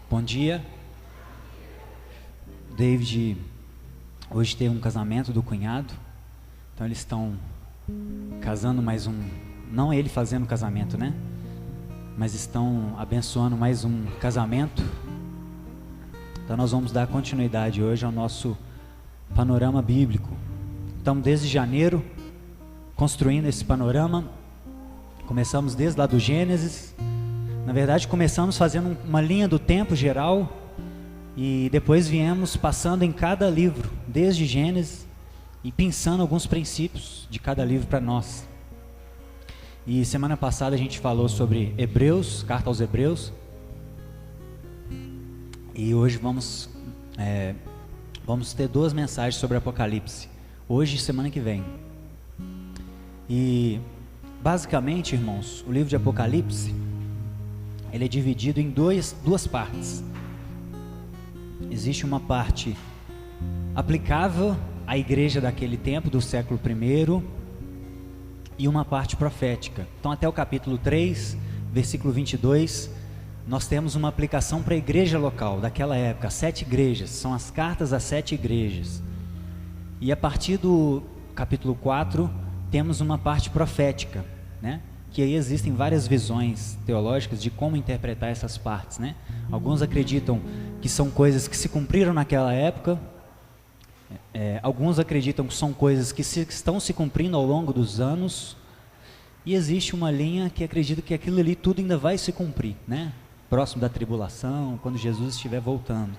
Bom dia. David hoje teve um casamento do cunhado, então eles estão casando mais um, não ele fazendo casamento, né? Mas estão abençoando mais um casamento. Então nós vamos dar continuidade hoje ao nosso panorama bíblico. Estamos desde janeiro construindo esse panorama. Começamos desde lá do Gênesis. Na verdade, começamos fazendo uma linha do tempo geral e depois viemos passando em cada livro, desde Gênesis, e pensando alguns princípios de cada livro para nós. E semana passada a gente falou sobre Hebreus, carta aos Hebreus, e hoje vamos ter duas mensagens sobre Apocalipse, hoje e semana que vem. E basicamente, irmãos, o livro de Apocalipse ele é dividido em duas partes. Existe uma parte aplicável à igreja daquele tempo, do século I, e uma parte profética. Então até o capítulo 3, versículo 22, nós temos uma aplicação para a igreja local daquela época, as 7 igrejas, são as cartas às 7 igrejas. E a partir do capítulo 4, temos uma parte profética, né? Que aí existem várias visões teológicas de como interpretar essas partes, né? Alguns acreditam que são coisas que se cumpriram naquela época, alguns acreditam que são coisas que estão se cumprindo ao longo dos anos, e existe uma linha que acredita que aquilo ali tudo ainda vai se cumprir, né? Próximo da tribulação, quando Jesus estiver voltando.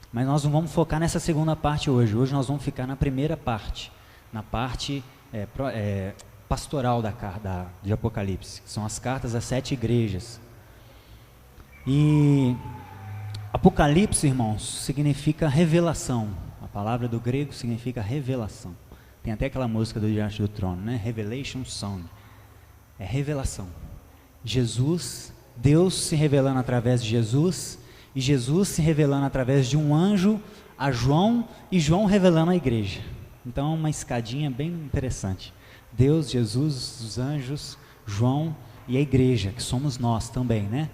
Mas nós não vamos focar nessa segunda parte hoje. Hoje nós vamos ficar na primeira parte, na parte pastoral de Apocalipse, que são as cartas às 7 igrejas. E Apocalipse, irmãos, significa revelação. A palavra do grego significa revelação. Tem até aquela música do Diante do Trono, né? Revelation Song. É revelação. Jesus, Deus se revelando através de Jesus, e Jesus se revelando através de um anjo a João, e João revelando a igreja. Então é uma escadinha bem interessante. Deus, Jesus, os anjos, João e a igreja, que somos nós também, né?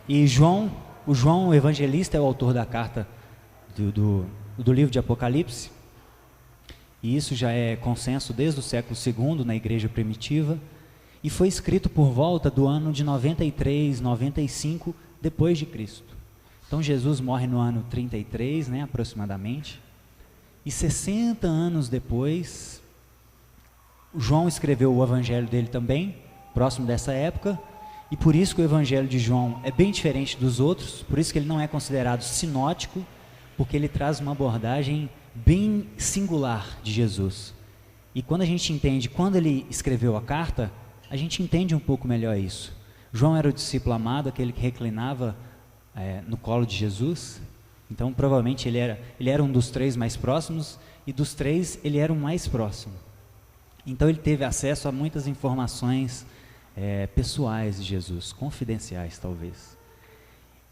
E o João, o evangelista, é o autor da carta do livro de Apocalipse, e isso já é consenso desde o século II na igreja primitiva, e foi escrito por volta do ano de 93, 95 depois de Cristo. Então Jesus morre no ano 33, né, aproximadamente. E 60 anos depois, João escreveu o evangelho dele também, próximo dessa época, e por isso que o evangelho de João é bem diferente dos outros, por isso que ele não é considerado sinótico, porque ele traz uma abordagem bem singular de Jesus. E quando a gente entende, quando ele escreveu a carta, a gente entende um pouco melhor isso. João era o discípulo amado, aquele que reclinava no colo de Jesus. Então provavelmente ele era um dos 3 mais próximos, e dos 3 ele era o mais próximo. Então ele teve acesso a muitas informações pessoais de Jesus, confidenciais talvez.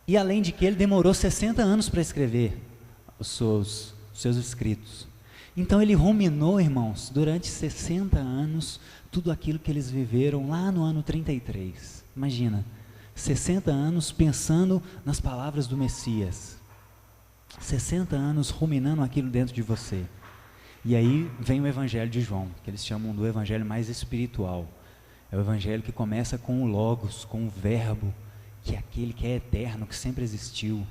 E além de que ele demorou 60 anos para escrever os seus escritos. Então ele ruminou, irmãos, durante 60 anos, tudo aquilo que eles viveram lá no ano 33. Imagina, 60 anos pensando nas palavras do Messias. 60 anos ruminando aquilo dentro de você. E aí vem o evangelho de João, que eles chamam do evangelho mais espiritual. É o evangelho que começa com o Logos, com o Verbo, que é aquele que é eterno, que sempre existiu,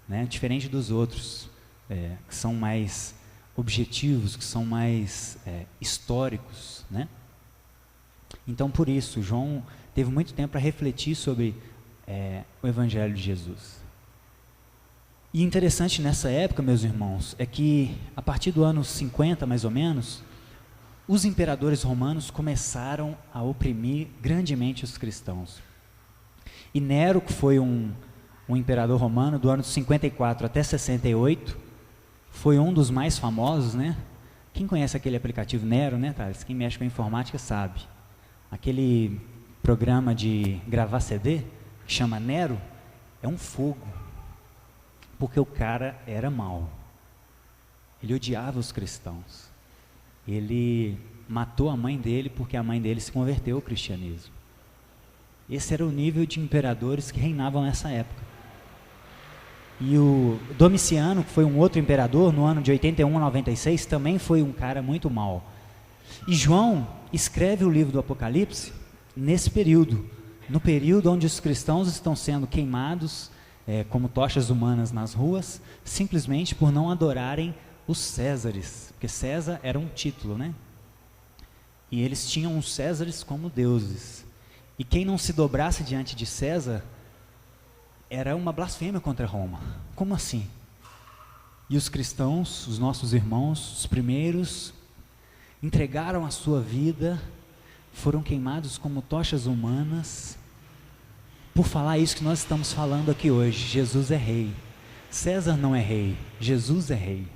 né? Diferente dos outros, que são mais objetivos, que são mais históricos, né? Então por isso, João teve muito tempo para refletir sobre o evangelho de Jesus. E interessante nessa época, meus irmãos, é que a partir do ano 50 mais ou menos, os imperadores romanos começaram a oprimir grandemente os cristãos. E Nero, que foi um imperador romano do ano 54 até 68, foi um dos mais famosos, né? Quem conhece aquele aplicativo Nero, né, Thales? Quem mexe com a informática sabe. Aquele programa de gravar CD, que chama Nero, é um fogo. Porque o cara era mau. Ele odiava os cristãos. Ele matou a mãe dele porque a mãe dele se converteu ao cristianismo. Esse era o nível de imperadores que reinavam nessa época. E o Domiciano, que foi um outro imperador, no ano de 81 a 96, também foi um cara muito mau. E João escreve o livro do Apocalipse nesse período, no período onde os cristãos estão sendo queimados como tochas humanas nas ruas, simplesmente por não adorarem os Césares, porque César era um título, né? E eles tinham os Césares como deuses. E quem não se dobrasse diante de César era uma blasfêmia contra Roma. Como assim? E os cristãos, os nossos irmãos, os primeiros, entregaram a sua vida, foram queimados como tochas humanas, por falar isso que nós estamos falando aqui hoje. Jesus é rei. César não é rei, Jesus é rei.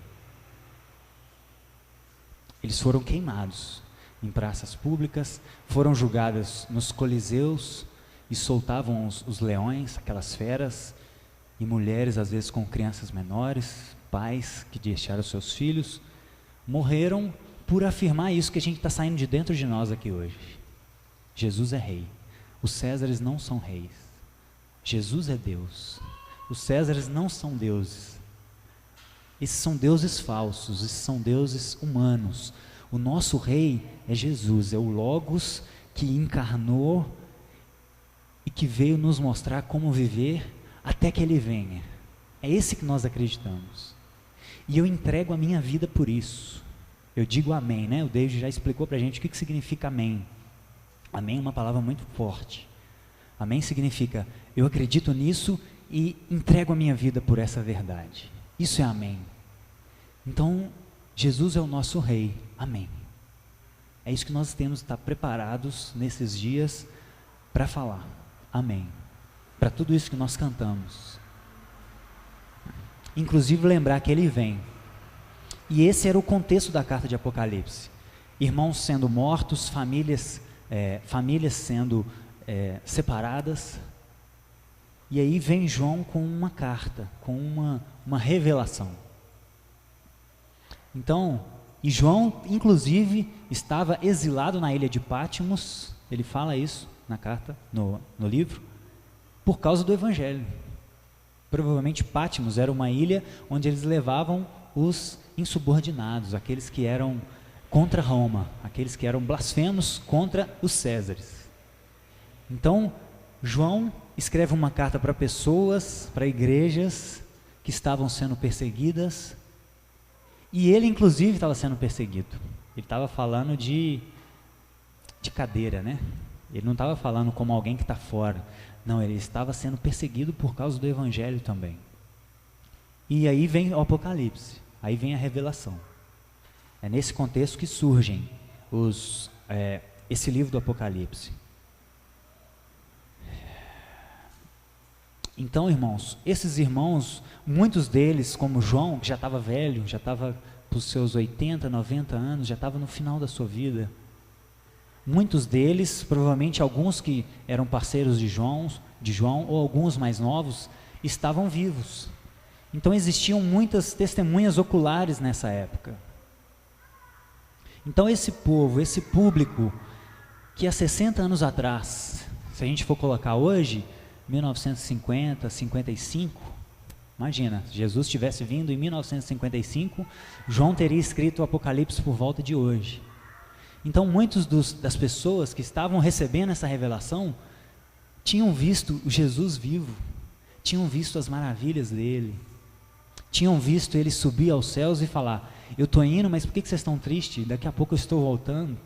Eles foram queimados em praças públicas, foram julgados nos coliseus e soltavam os leões, aquelas feras, e mulheres às vezes com crianças menores, pais que deixaram seus filhos, morreram por afirmar isso que a gente está saindo de dentro de nós aqui hoje. Jesus é rei. Os Césares não são reis. Jesus é Deus. Os Césares não são deuses. Esses são deuses falsos, esses são deuses humanos. O nosso rei é Jesus, é o Logos que encarnou e que veio nos mostrar como viver até que Ele venha. É esse que nós acreditamos. E eu entrego a minha vida por isso. Eu digo amém, né? O David já explicou para a gente o que significa amém. Amém é uma palavra muito forte. Amém significa, eu acredito nisso e entrego a minha vida por essa verdade. Isso é amém. Então, Jesus é o nosso rei. Amém. É isso que nós temos que estar preparados nesses dias para falar. Amém. Para tudo isso que nós cantamos. Inclusive lembrar que Ele vem. E esse era o contexto da carta de Apocalipse. Irmãos sendo mortos, famílias sendo separadas. E aí vem João com uma carta, com uma revelação. Então, e João, inclusive, estava exilado na ilha de Patmos, ele fala isso na carta, no livro, por causa do Evangelho. Provavelmente Patmos era uma ilha onde eles levavam os insubordinados, aqueles que eram contra Roma, aqueles que eram blasfemos contra os Césares. Então, João escreve uma carta para pessoas, para igrejas que estavam sendo perseguidas, e ele inclusive estava sendo perseguido. Ele estava falando de cadeira, né? Ele não estava falando como alguém que está fora. Não, ele estava sendo perseguido por causa do Evangelho também. E aí vem o Apocalipse, aí vem a revelação. É nesse contexto que surgem esse livro do Apocalipse. Então, irmãos, esses irmãos, muitos deles, como João, que já estava velho, já estava para os seus 80, 90 anos, já estava no final da sua vida. Muitos deles, provavelmente alguns que eram parceiros de João, ou alguns mais novos, estavam vivos. Então existiam muitas testemunhas oculares nessa época. Então esse povo, esse público, que há 60 anos atrás, se a gente for colocar hoje, 1950, 55, imagina, se Jesus tivesse vindo em 1955, João teria escrito o Apocalipse por volta de hoje. Então muitos das pessoas que estavam recebendo essa revelação tinham visto Jesus vivo, tinham visto as maravilhas dele, tinham visto ele subir aos céus e falar, eu estou indo, mas por que vocês estão tristes? Daqui a pouco eu estou voltando.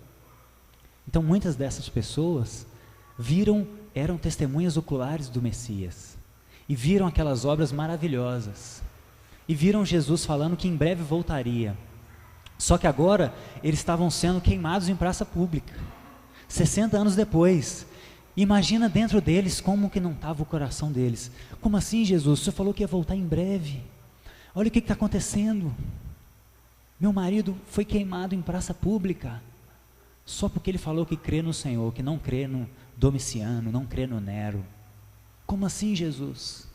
Então muitas dessas pessoas eram testemunhas oculares do Messias, e viram aquelas obras maravilhosas, e viram Jesus falando que em breve voltaria. Só que agora eles estavam sendo queimados em praça pública, 60 anos depois. Imagina dentro deles como que não estava o coração deles. Como assim, Jesus? O Senhor falou que ia voltar em breve. Olha o que está acontecendo. Meu marido foi queimado em praça pública, só porque ele falou que crê no Senhor, que não crê no Domiciano, não crê no Nero. Como assim, Jesus?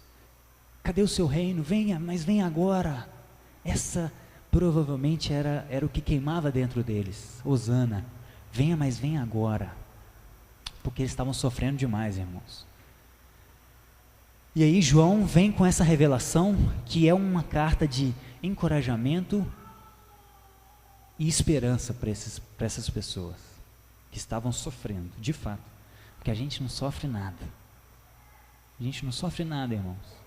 Cadê o seu reino? Venha, mas venha agora. Essa provavelmente era o que queimava dentro deles. Hosana, venha, mas venha agora. porque eles estavam sofrendo demais, irmãos. E aí João vem com essa revelação, que é uma carta de encorajamento e esperança para essas pessoas que estavam sofrendo, de fato, porque a gente não sofre nada. A gente não sofre nada, irmãos.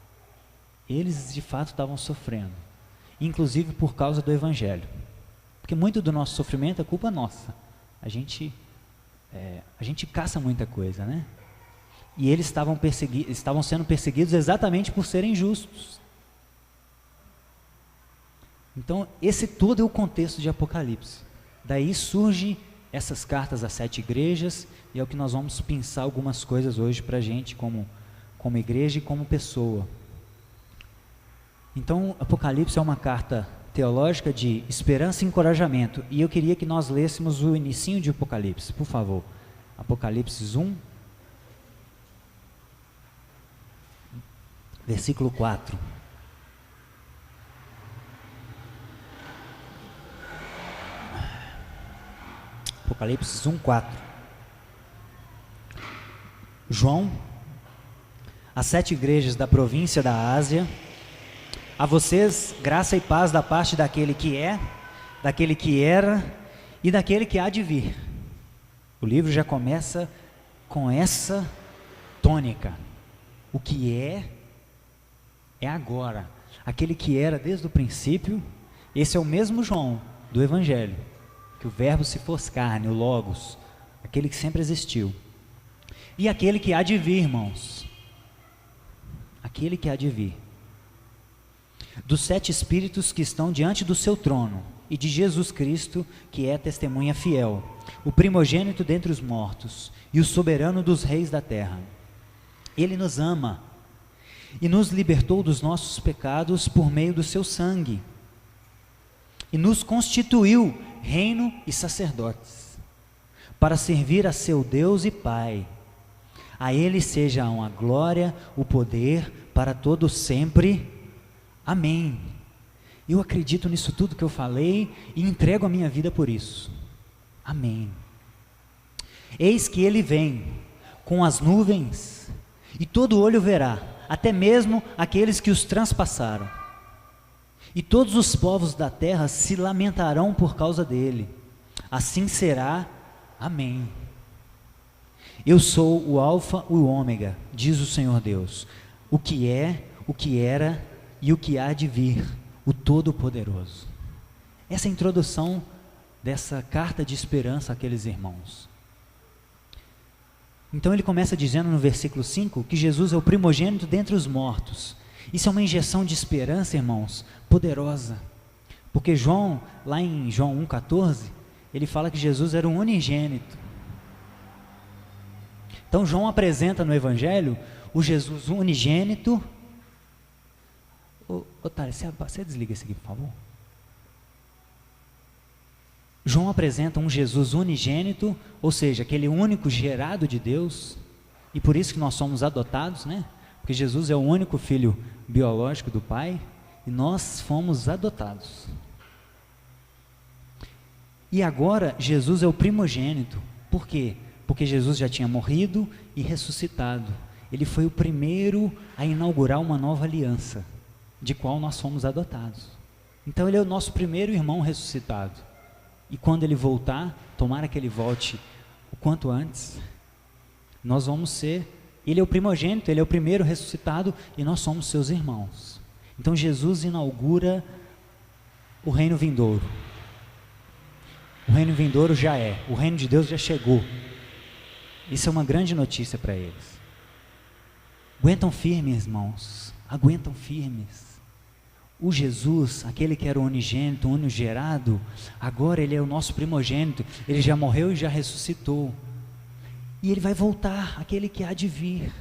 Eles de fato estavam sofrendo, inclusive por causa do Evangelho, porque muito do nosso sofrimento é culpa nossa. A gente caça muita coisa, né? E eles estavam sendo perseguidos exatamente por serem justos. Então, esse todo é o contexto de Apocalipse. Daí surge essas cartas às 7 igrejas, e é o que nós vamos pensar algumas coisas hoje para a gente, como igreja e como pessoa. Então, Apocalipse é uma carta teológica de esperança e encorajamento, e eu queria que nós lêssemos o inicinho de Apocalipse, por favor. Apocalipse 1, versículo 4. Apocalipse 1, 4. João, às 7 igrejas da província da Ásia, a vocês graça e paz da parte daquele que é, daquele que era e daquele que há de vir. O livro já começa com essa tônica. O que é agora. Aquele que era desde o princípio. Esse é o mesmo João do Evangelho, que o verbo se fez carne, o Logos, aquele que sempre existiu. E aquele que há de vir, irmãos, aquele que há de vir, dos 7 espíritos que estão diante do seu trono, e de Jesus Cristo, que é testemunha fiel, o primogênito dentre os mortos, e o soberano dos reis da terra. Ele nos ama, e nos libertou dos nossos pecados por meio do seu sangue, e nos constituiu reino e sacerdotes, para servir a seu Deus e Pai. A Ele sejam a glória, o poder, para todo sempre. Amém. Eu acredito nisso tudo que eu falei e entrego a minha vida por isso. Amém. Eis que Ele vem com as nuvens, e todo olho verá, até mesmo aqueles que os transpassaram. E todos os povos da terra se lamentarão por causa dele. Assim será. Amém. Eu sou o Alfa e o Ômega, diz o Senhor Deus, o que é, o que era e o que há de vir, o Todo-Poderoso. Essa é a introdução dessa carta de esperança àqueles irmãos. Então ele começa dizendo no versículo 5 que Jesus é o primogênito dentre os mortos. Isso é uma injeção de esperança, irmãos, poderosa. Porque João, lá em João 1,14, ele fala que Jesus era o unigênito. Então João apresenta no Evangelho o Jesus unigênito. Otário, você desliga isso aqui, por favor. João apresenta um Jesus unigênito, ou seja, aquele único gerado de Deus, e por isso que nós somos adotados, né? Porque Jesus é o único filho biológico do Pai, e nós fomos adotados. E agora Jesus é o primogênito. Por quê? Porque Jesus já tinha morrido e ressuscitado. Ele foi o primeiro a inaugurar uma nova aliança, de qual nós fomos adotados. Então ele é o nosso primeiro irmão ressuscitado. E quando ele voltar, tomara que ele volte o quanto antes, nós vamos ser, ele é o primogênito, ele é o primeiro ressuscitado, e nós somos seus irmãos. Então Jesus inaugura o reino vindouro. O reino vindouro já é, o reino de Deus já chegou. Isso é uma grande notícia para eles. Aguentam firmes, irmãos, aguentam firmes. O Jesus, aquele que era o unigênito, o unigerado, agora ele é o nosso primogênito, ele já morreu e já ressuscitou. E ele vai voltar, aquele que há de vir.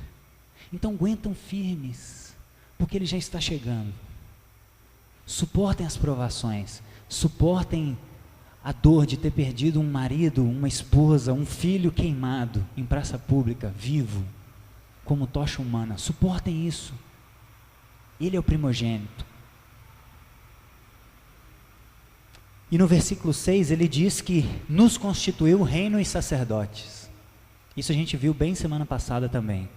Então aguentam firmes, porque ele já está chegando. Suportem as provações, suportem a dor de ter perdido um marido, uma esposa, um filho queimado em praça pública, vivo, como tocha humana. Suportem isso. Ele é o primogênito. E no versículo 6 ele diz que nos constituiu reino e sacerdotes. Isso a gente viu bem semana passada também.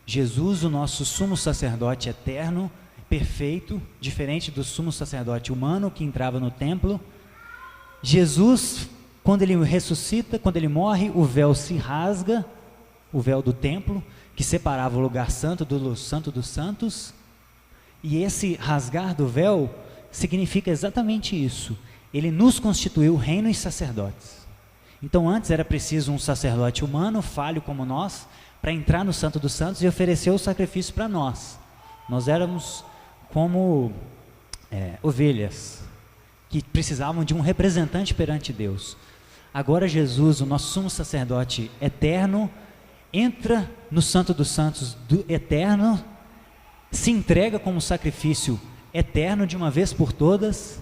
Jesus, o nosso sumo sacerdote eterno, perfeito, diferente do sumo sacerdote humano que entrava no templo. Jesus, quando ele ressuscita, quando ele morre, o véu se rasga, o véu do templo, que separava o lugar santo do santo dos santos. E esse rasgar do véu significa exatamente isso. Ele nos constituiu reino e sacerdotes. Então antes era preciso um sacerdote humano, falho como nós, para entrar no santo dos santos e oferecer o sacrifício para nós. Nós éramos como ovelhas, que precisavam de um representante perante Deus. Agora Jesus, o nosso sumo sacerdote eterno, entra no santo dos santos do eterno, se entrega como sacrifício eterno de uma vez por todas,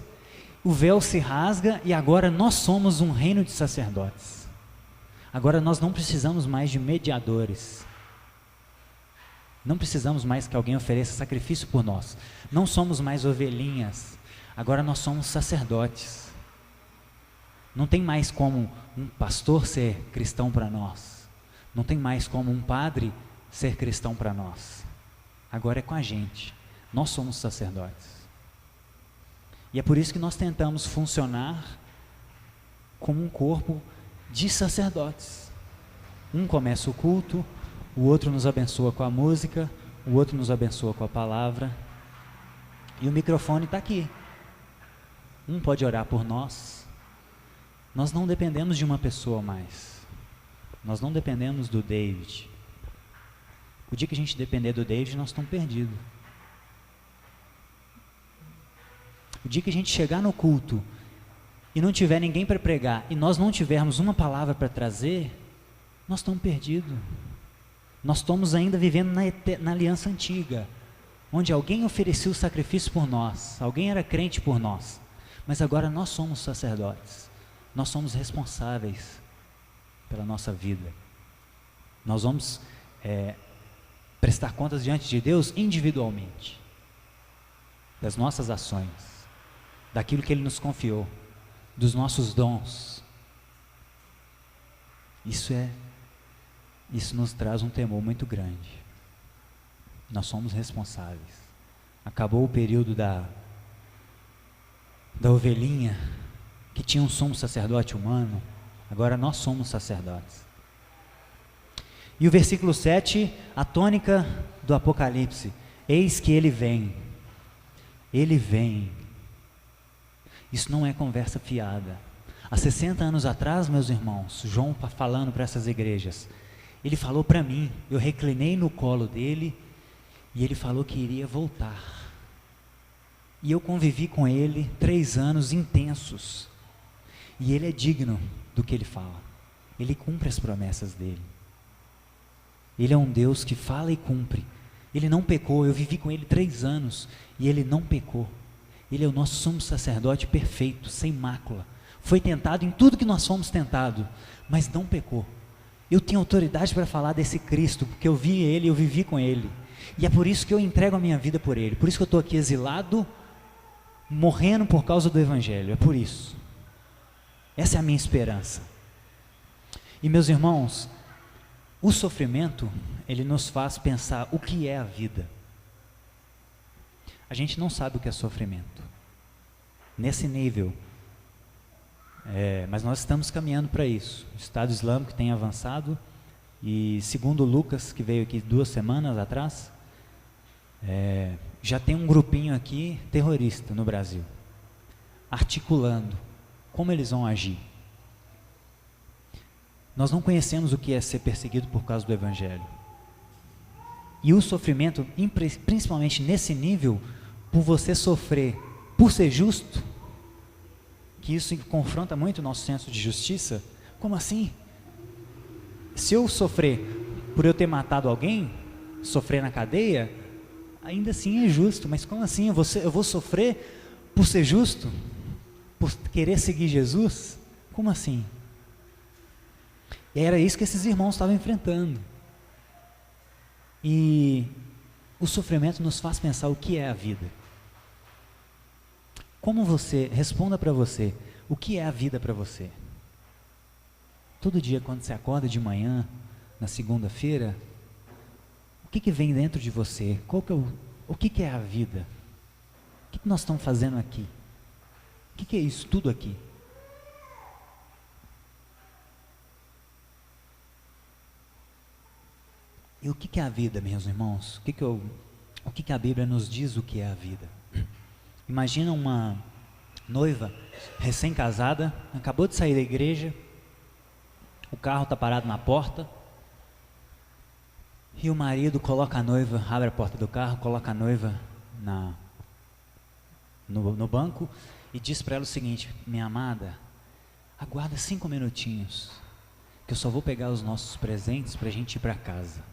o véu se rasga e agora nós somos um reino de sacerdotes. Agora nós não precisamos mais de mediadores. Não precisamos mais que alguém ofereça sacrifício por nós. Não somos mais ovelhinhas. Agora nós somos sacerdotes. Não tem mais como um pastor ser cristão para nós. Não tem mais como um padre ser cristão para nós. Agora é com a gente. Nós somos sacerdotes. E é por isso que nós tentamos funcionar como um corpo de sacerdotes. Um começa o culto, o outro nos abençoa com a música, o outro nos abençoa com a palavra. E o microfone está aqui. Um pode orar por nós. Nós não dependemos de uma pessoa mais. Nós não dependemos do David. O dia que a gente depender do David, nós estamos perdidos. O dia que a gente chegar no culto e não tiver ninguém para pregar e nós não tivermos uma palavra para trazer, nós estamos perdidos. Nós estamos ainda vivendo na aliança antiga, onde alguém oferecia o sacrifício por nós, alguém era crente por nós, mas agora nós somos sacerdotes, nós somos responsáveis pela nossa vida. Nós vamos prestar contas diante de Deus individualmente, das nossas ações, daquilo que Ele nos confiou, dos nossos dons. Isso nos traz um temor muito grande. Nós somos responsáveis. Acabou o período da ovelhinha, que tinha um sumo sacerdote humano, agora nós somos sacerdotes. E o versículo 7, a tônica do Apocalipse: eis que ele vem. Ele vem. Isso não é conversa fiada. Há 60 anos atrás, meus irmãos, João falando para essas igrejas, ele falou para mim, eu reclinei no colo dele, e ele falou que iria voltar. E eu convivi com ele 3 anos intensos, e ele é digno do que ele fala. Ele cumpre as promessas dele. Ele é um Deus que fala e cumpre. Ele não pecou. Eu vivi com ele 3 anos e ele não pecou. Ele é o nosso sumo sacerdote perfeito, sem mácula. Foi tentado em tudo que nós fomos tentados, mas não pecou. Eu tenho autoridade para falar desse Cristo, porque eu vi ele, eu vivi com ele. E é por isso que eu entrego a minha vida por ele. Por isso que eu estou aqui exilado, morrendo por causa do Evangelho. É por isso. Essa é a minha esperança. E meus irmãos, o sofrimento, ele nos faz pensar o que é a vida. A gente não sabe o que é sofrimento, nesse nível, mas nós estamos caminhando para isso. O Estado Islâmico tem avançado, e segundo Lucas, que veio aqui 2 semanas atrás, já tem um grupinho aqui terrorista no Brasil, articulando como eles vão agir. Nós não conhecemos o que é ser perseguido por causa do Evangelho. E o sofrimento, principalmente nesse nível, por você sofrer, por ser justo, que isso confronta muito o nosso senso de justiça. Como assim? Se eu sofrer por eu ter matado alguém, sofrer na cadeia, ainda assim é justo. Mas como assim? Eu vou sofrer por ser justo? Por querer seguir Jesus? Como assim? E era isso que esses irmãos estavam enfrentando. E o sofrimento nos faz pensar o que é a vida. Como você, responda para você, o que é a vida para você? Todo dia quando você acorda de manhã, na segunda-feira, o que vem dentro de você? O que é a vida? O que nós estamos fazendo aqui? O que é isso tudo aqui? E o que é a vida, meus irmãos? O que a Bíblia nos diz o que é a vida? Imagina uma noiva recém-casada, acabou de sair da igreja, o carro está parado na porta, e o marido coloca a noiva, abre a porta do carro, coloca a noiva no banco e diz para ela o seguinte: minha amada, aguarda 5 minutinhos, que eu só vou pegar os nossos presentes para a gente ir para casa.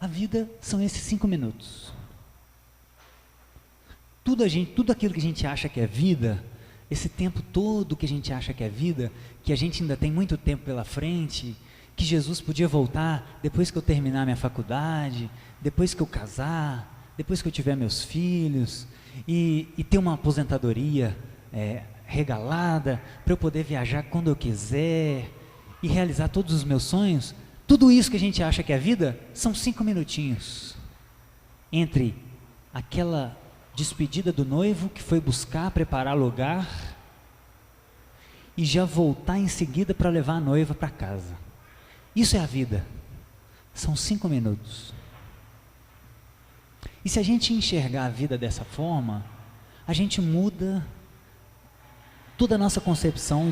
A vida são esses 5 minutos. Tudo aquilo que a gente acha que é vida, esse tempo todo que a gente acha que é vida, que a gente ainda tem muito tempo pela frente, que Jesus podia voltar depois que eu terminar minha faculdade, depois que eu casar, depois que eu tiver meus filhos, e ter uma aposentadoria regalada, para eu poder viajar quando eu quiser, e realizar todos os meus sonhos. Tudo isso que a gente acha que é vida, são 5 minutinhos, entre aquela despedida do noivo, que foi buscar, preparar lugar, e já voltar em seguida para levar a noiva para casa. Isso é a vida, são 5 minutos. E se a gente enxergar a vida dessa forma, a gente muda toda a nossa concepção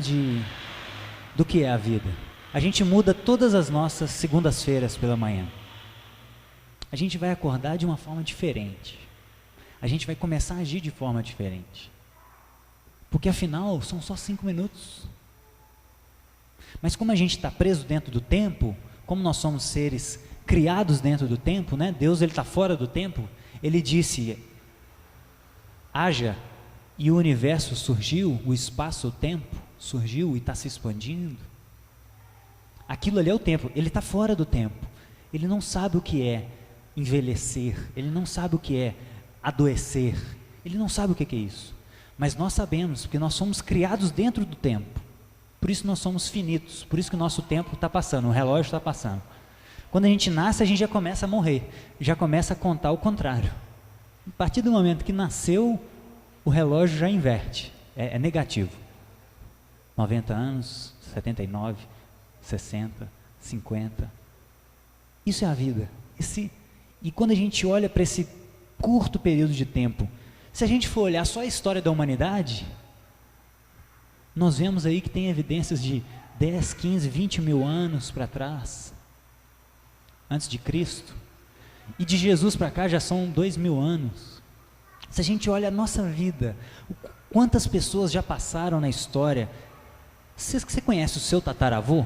do que é a vida. A gente muda todas as nossas segundas-feiras pela manhã. A gente vai acordar de uma forma diferente. A gente vai começar a agir de forma diferente. Porque afinal, são só 5 minutos. Mas como a gente está preso dentro do tempo, como nós somos seres criados dentro do tempo, né? Deus está fora do tempo. Ele disse: haja, e o universo surgiu, o espaço-tempo surgiu e está se expandindo. Aquilo ali é o tempo, ele está fora do tempo. Ele não sabe o que é envelhecer, ele não sabe o que é adoecer, ele não sabe o que é isso. Mas nós sabemos, porque nós somos criados dentro do tempo. Por isso nós somos finitos, por isso que o nosso tempo está passando, o relógio está passando. Quando a gente nasce, a gente já começa a morrer, já começa a contar o contrário. A partir do momento que nasceu, o relógio já inverte, é negativo. 90 anos, 79, 60, 50. Isso é a vida. E quando a gente olha para esse curto período de tempo, se a gente for olhar só a história da humanidade, nós vemos aí que tem evidências de 10, 15, 20 mil anos para trás, antes de Cristo, e de Jesus para cá já são 2.000 anos. Se a gente olha a nossa vida, quantas pessoas já passaram na história. Você conhece o seu tataravô?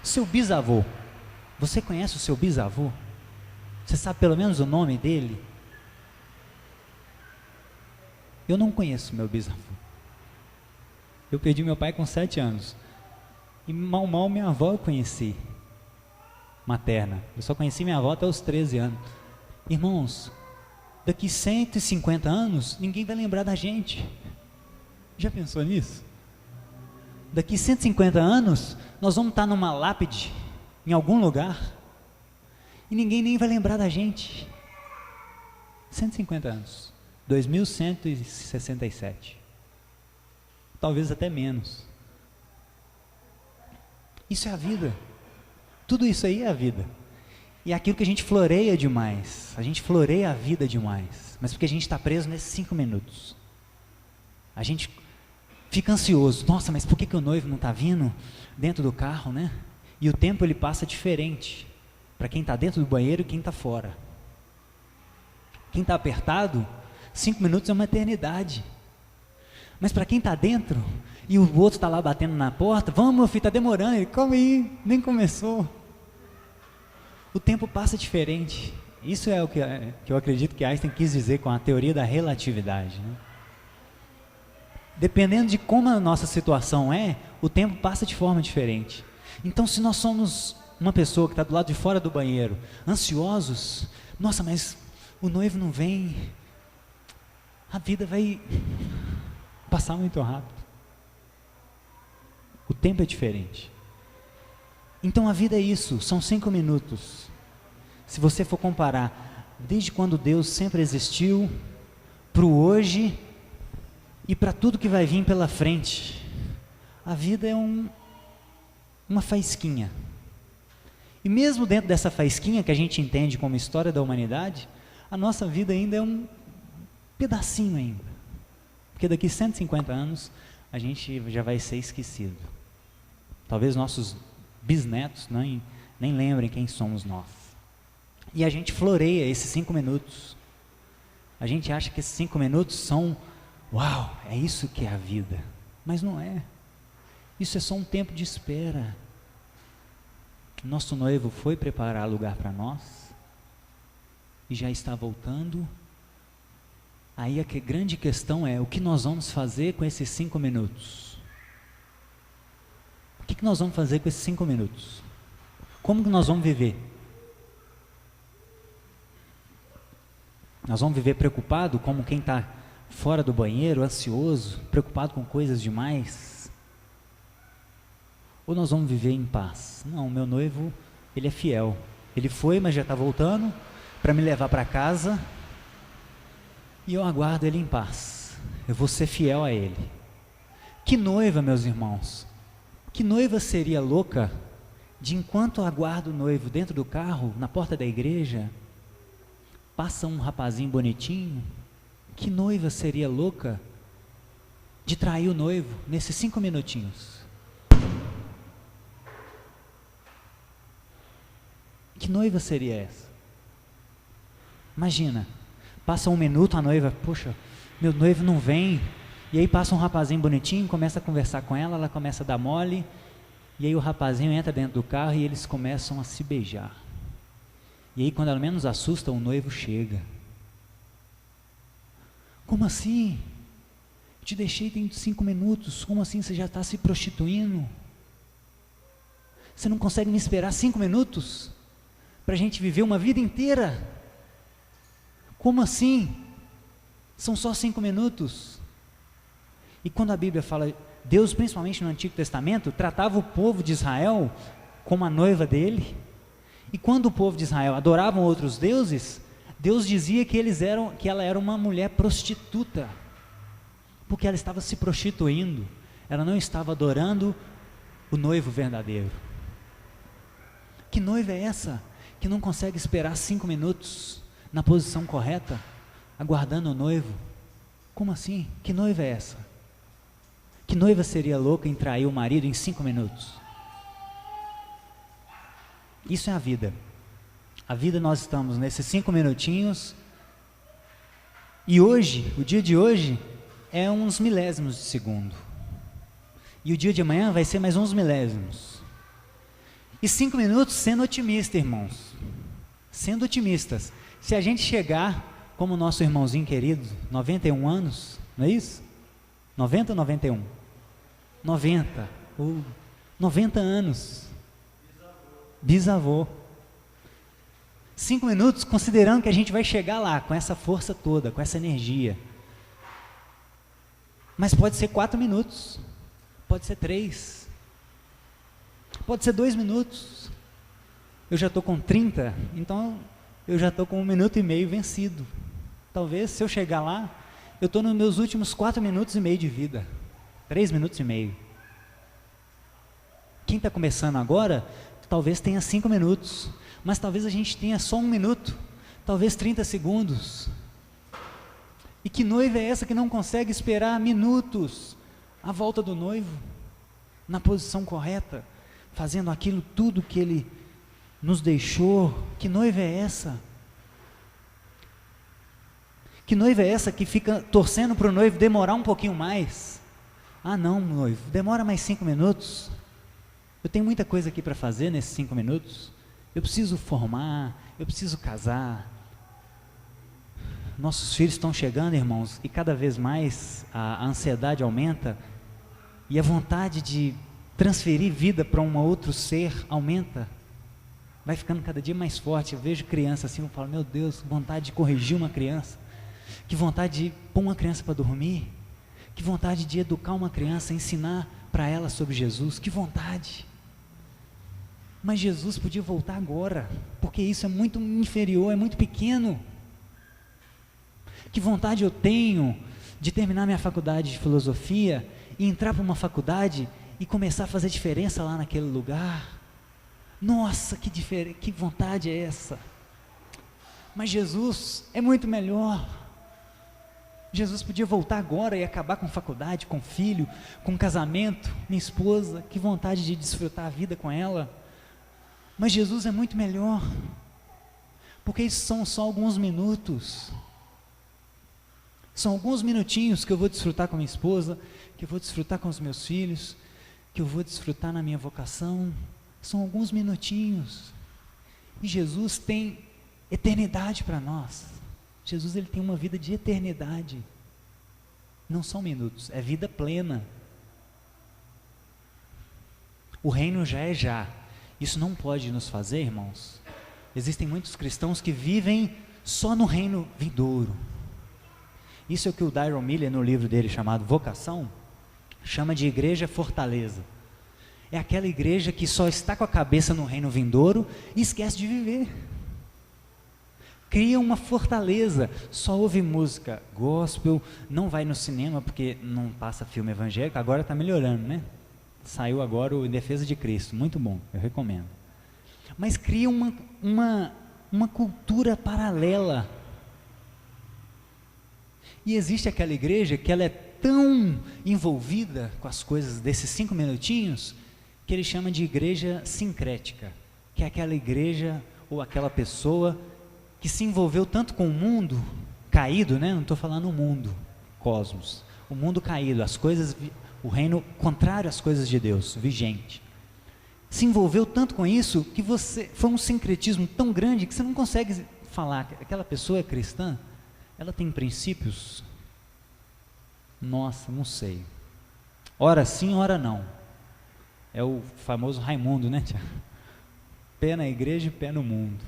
Seu bisavô. Você conhece o seu bisavô? Você sabe pelo menos o nome dele? Eu não conheço meu bisavô. Eu perdi meu pai com 7 anos. E mal minha avó eu conheci, materna. Eu só conheci minha avó até os 13 anos. Irmãos, daqui 150 anos, ninguém vai lembrar da gente. Já pensou nisso? Daqui 150 anos, nós vamos estar numa lápide, em algum lugar, e ninguém nem vai lembrar da gente. 150 anos. 2167. Talvez até menos. Isso é a vida. Tudo isso aí é a vida. E é aquilo que a gente floreia demais. A gente floreia a vida demais. Mas porque a gente está preso nesses 5 minutos. A gente fica ansioso. Nossa, mas por que o noivo não está vindo dentro do carro, né? E o tempo ele passa diferente para quem está dentro do banheiro e quem está fora. Quem está apertado, 5 minutos é uma eternidade. Mas para quem está dentro e o outro está lá batendo na porta, vamos meu filho, está demorando, ele come aí, nem começou. O tempo passa diferente. Isso é o que eu acredito que Einstein quis dizer com a teoria da relatividade, né? Dependendo de como a nossa situação é, o tempo passa de forma diferente. Então, se nós somos uma pessoa que está do lado de fora do banheiro, ansiosos, nossa, mas o noivo não vem, a vida vai passar muito rápido. O tempo é diferente. Então a vida é isso, são 5 minutos. Se você for comparar, desde quando Deus sempre existiu, para o hoje e para tudo que vai vir pela frente, a vida é uma faísquinha. E mesmo dentro dessa faísquinha que a gente entende como história da humanidade, a nossa vida ainda é um pedacinho ainda. Porque daqui 150 anos a gente já vai ser esquecido. Talvez nossos bisnetos nem lembrem quem somos nós. E a gente floreia esses 5 minutos. A gente acha que esses 5 minutos são, uau, é isso que é a vida. Mas não é. Isso é só um tempo de espera. Nosso noivo foi preparar lugar para nós e já está voltando. Aí a grande questão é, o que nós vamos fazer com esses 5 minutos? O que nós vamos fazer com esses 5 minutos? Como que nós vamos viver? Nós vamos viver preocupado como quem está fora do banheiro, ansioso, preocupado com coisas demais? Ou nós vamos viver em paz? Não, meu noivo, ele é fiel. Ele foi, mas já está voltando para me levar para casa e eu aguardo ele em paz. Eu vou ser fiel a ele. Que noiva, meus irmãos, que noiva seria louca de enquanto aguardo o noivo dentro do carro, na porta da igreja, passa um rapazinho bonitinho? Que noiva seria louca de trair o noivo nesses 5 minutinhos? Que noiva seria essa? Imagina, passa 1 minuto, a noiva, poxa, meu noivo não vem, e aí passa um rapazinho bonitinho, começa a conversar com ela, ela começa a dar mole, e aí o rapazinho entra dentro do carro e eles começam a se beijar. E aí quando ela menos assusta, o noivo chega. Como assim? Te deixei tem 5 minutos, como assim você já está se prostituindo? Você não consegue me esperar 5 minutos? Para a gente viver uma vida inteira? Como assim? São só 5 minutos. E quando a Bíblia fala, Deus, principalmente no Antigo Testamento, tratava o povo de Israel como a noiva dele. E quando o povo de Israel adoravam outros deuses, Deus dizia que ela era uma mulher prostituta, porque ela estava se prostituindo, ela não estava adorando o noivo verdadeiro. Que noiva é essa que não consegue esperar 5 minutos na posição correta, aguardando o noivo? Como assim? Que noiva é essa? Que noiva seria louca em trair o marido em 5 minutos? Isso é a vida. A vida, nós estamos nesses 5 minutinhos, e hoje, o dia de hoje, é uns milésimos de segundo. E o dia de amanhã vai ser mais uns milésimos. E 5 minutos sendo otimista, irmãos. Sendo otimistas. Se a gente chegar, como o nosso irmãozinho querido, 91 anos, não é isso? 90 ou 91? 90. 90 anos. Bisavô. 5 minutos, considerando que a gente vai chegar lá, com essa força toda, com essa energia. Mas pode ser 4 minutos. Pode ser 3. Pode ser 2 minutos. Eu já estou com 30, então eu já estou com 1 minuto e meio vencido. Talvez, se eu chegar lá, eu estou nos meus últimos 4 minutos e meio de vida. 3 minutos e meio. Quem está começando agora, talvez tenha 5 minutos. Mas talvez a gente tenha só 1 minuto. Talvez 30 segundos. E que noiva é essa que não consegue esperar minutos a volta do noivo? Na posição correta, fazendo aquilo tudo que ele nos deixou. Que noiva é essa? Que noiva é essa que fica torcendo para o noivo demorar um pouquinho mais? Ah não, noivo, demora mais 5 minutos. Eu tenho muita coisa aqui para fazer nesses 5 minutos. Eu preciso formar, eu preciso casar. Nossos filhos estão chegando, irmãos, e cada vez mais a ansiedade aumenta, e a vontade de transferir vida para um outro ser aumenta, vai ficando cada dia mais forte. Eu vejo criança assim, eu falo, meu Deus, que vontade de corrigir uma criança, que vontade de pôr uma criança para dormir, que vontade de educar uma criança, ensinar para ela sobre Jesus, que vontade. Mas Jesus podia voltar agora, porque isso é muito inferior, é muito pequeno. Que vontade eu tenho de terminar minha faculdade de filosofia e entrar para uma faculdade e começar a fazer diferença lá naquele lugar. Nossa, que vontade é essa? Mas Jesus é muito melhor. Jesus podia voltar agora e acabar com faculdade, com filho, com casamento, minha esposa, que vontade de desfrutar a vida com ela. Mas Jesus é muito melhor, porque isso são só alguns minutos. São alguns minutinhos que eu vou desfrutar com minha esposa, que eu vou desfrutar com os meus filhos, que eu vou desfrutar na minha vocação. São alguns minutinhos. E Jesus tem eternidade para nós. Jesus, ele tem uma vida de eternidade. Não são minutos, é vida plena. O reino já é já. Isso não pode nos fazer, irmãos. Existem muitos cristãos que vivem só no reino vindouro. Isso é o que o Dyron Miller, no livro dele chamado Vocação, chama de igreja fortaleza. É aquela igreja que só está com a cabeça no reino vindouro e esquece de viver. Cria uma fortaleza, só ouve música gospel, não vai no cinema porque não passa filme evangélico, agora está melhorando, né? Saiu agora o Em Defesa de Cristo, muito bom, eu recomendo. Mas cria uma cultura paralela. E existe aquela igreja que ela é tão envolvida com as coisas desses 5 minutinhos, que ele chama de igreja sincrética, que é aquela igreja ou aquela pessoa que se envolveu tanto com o mundo caído, né? Não estou falando o mundo, cosmos, o mundo caído, as coisas, o reino contrário às coisas de Deus, vigente. Se envolveu tanto com isso que foi um sincretismo tão grande que você não consegue falar que aquela pessoa é cristã. Ela tem princípios? Nossa, não sei. Ora sim, ora não. É o famoso Raimundo, né, Tiago? Pé na igreja e pé no mundo.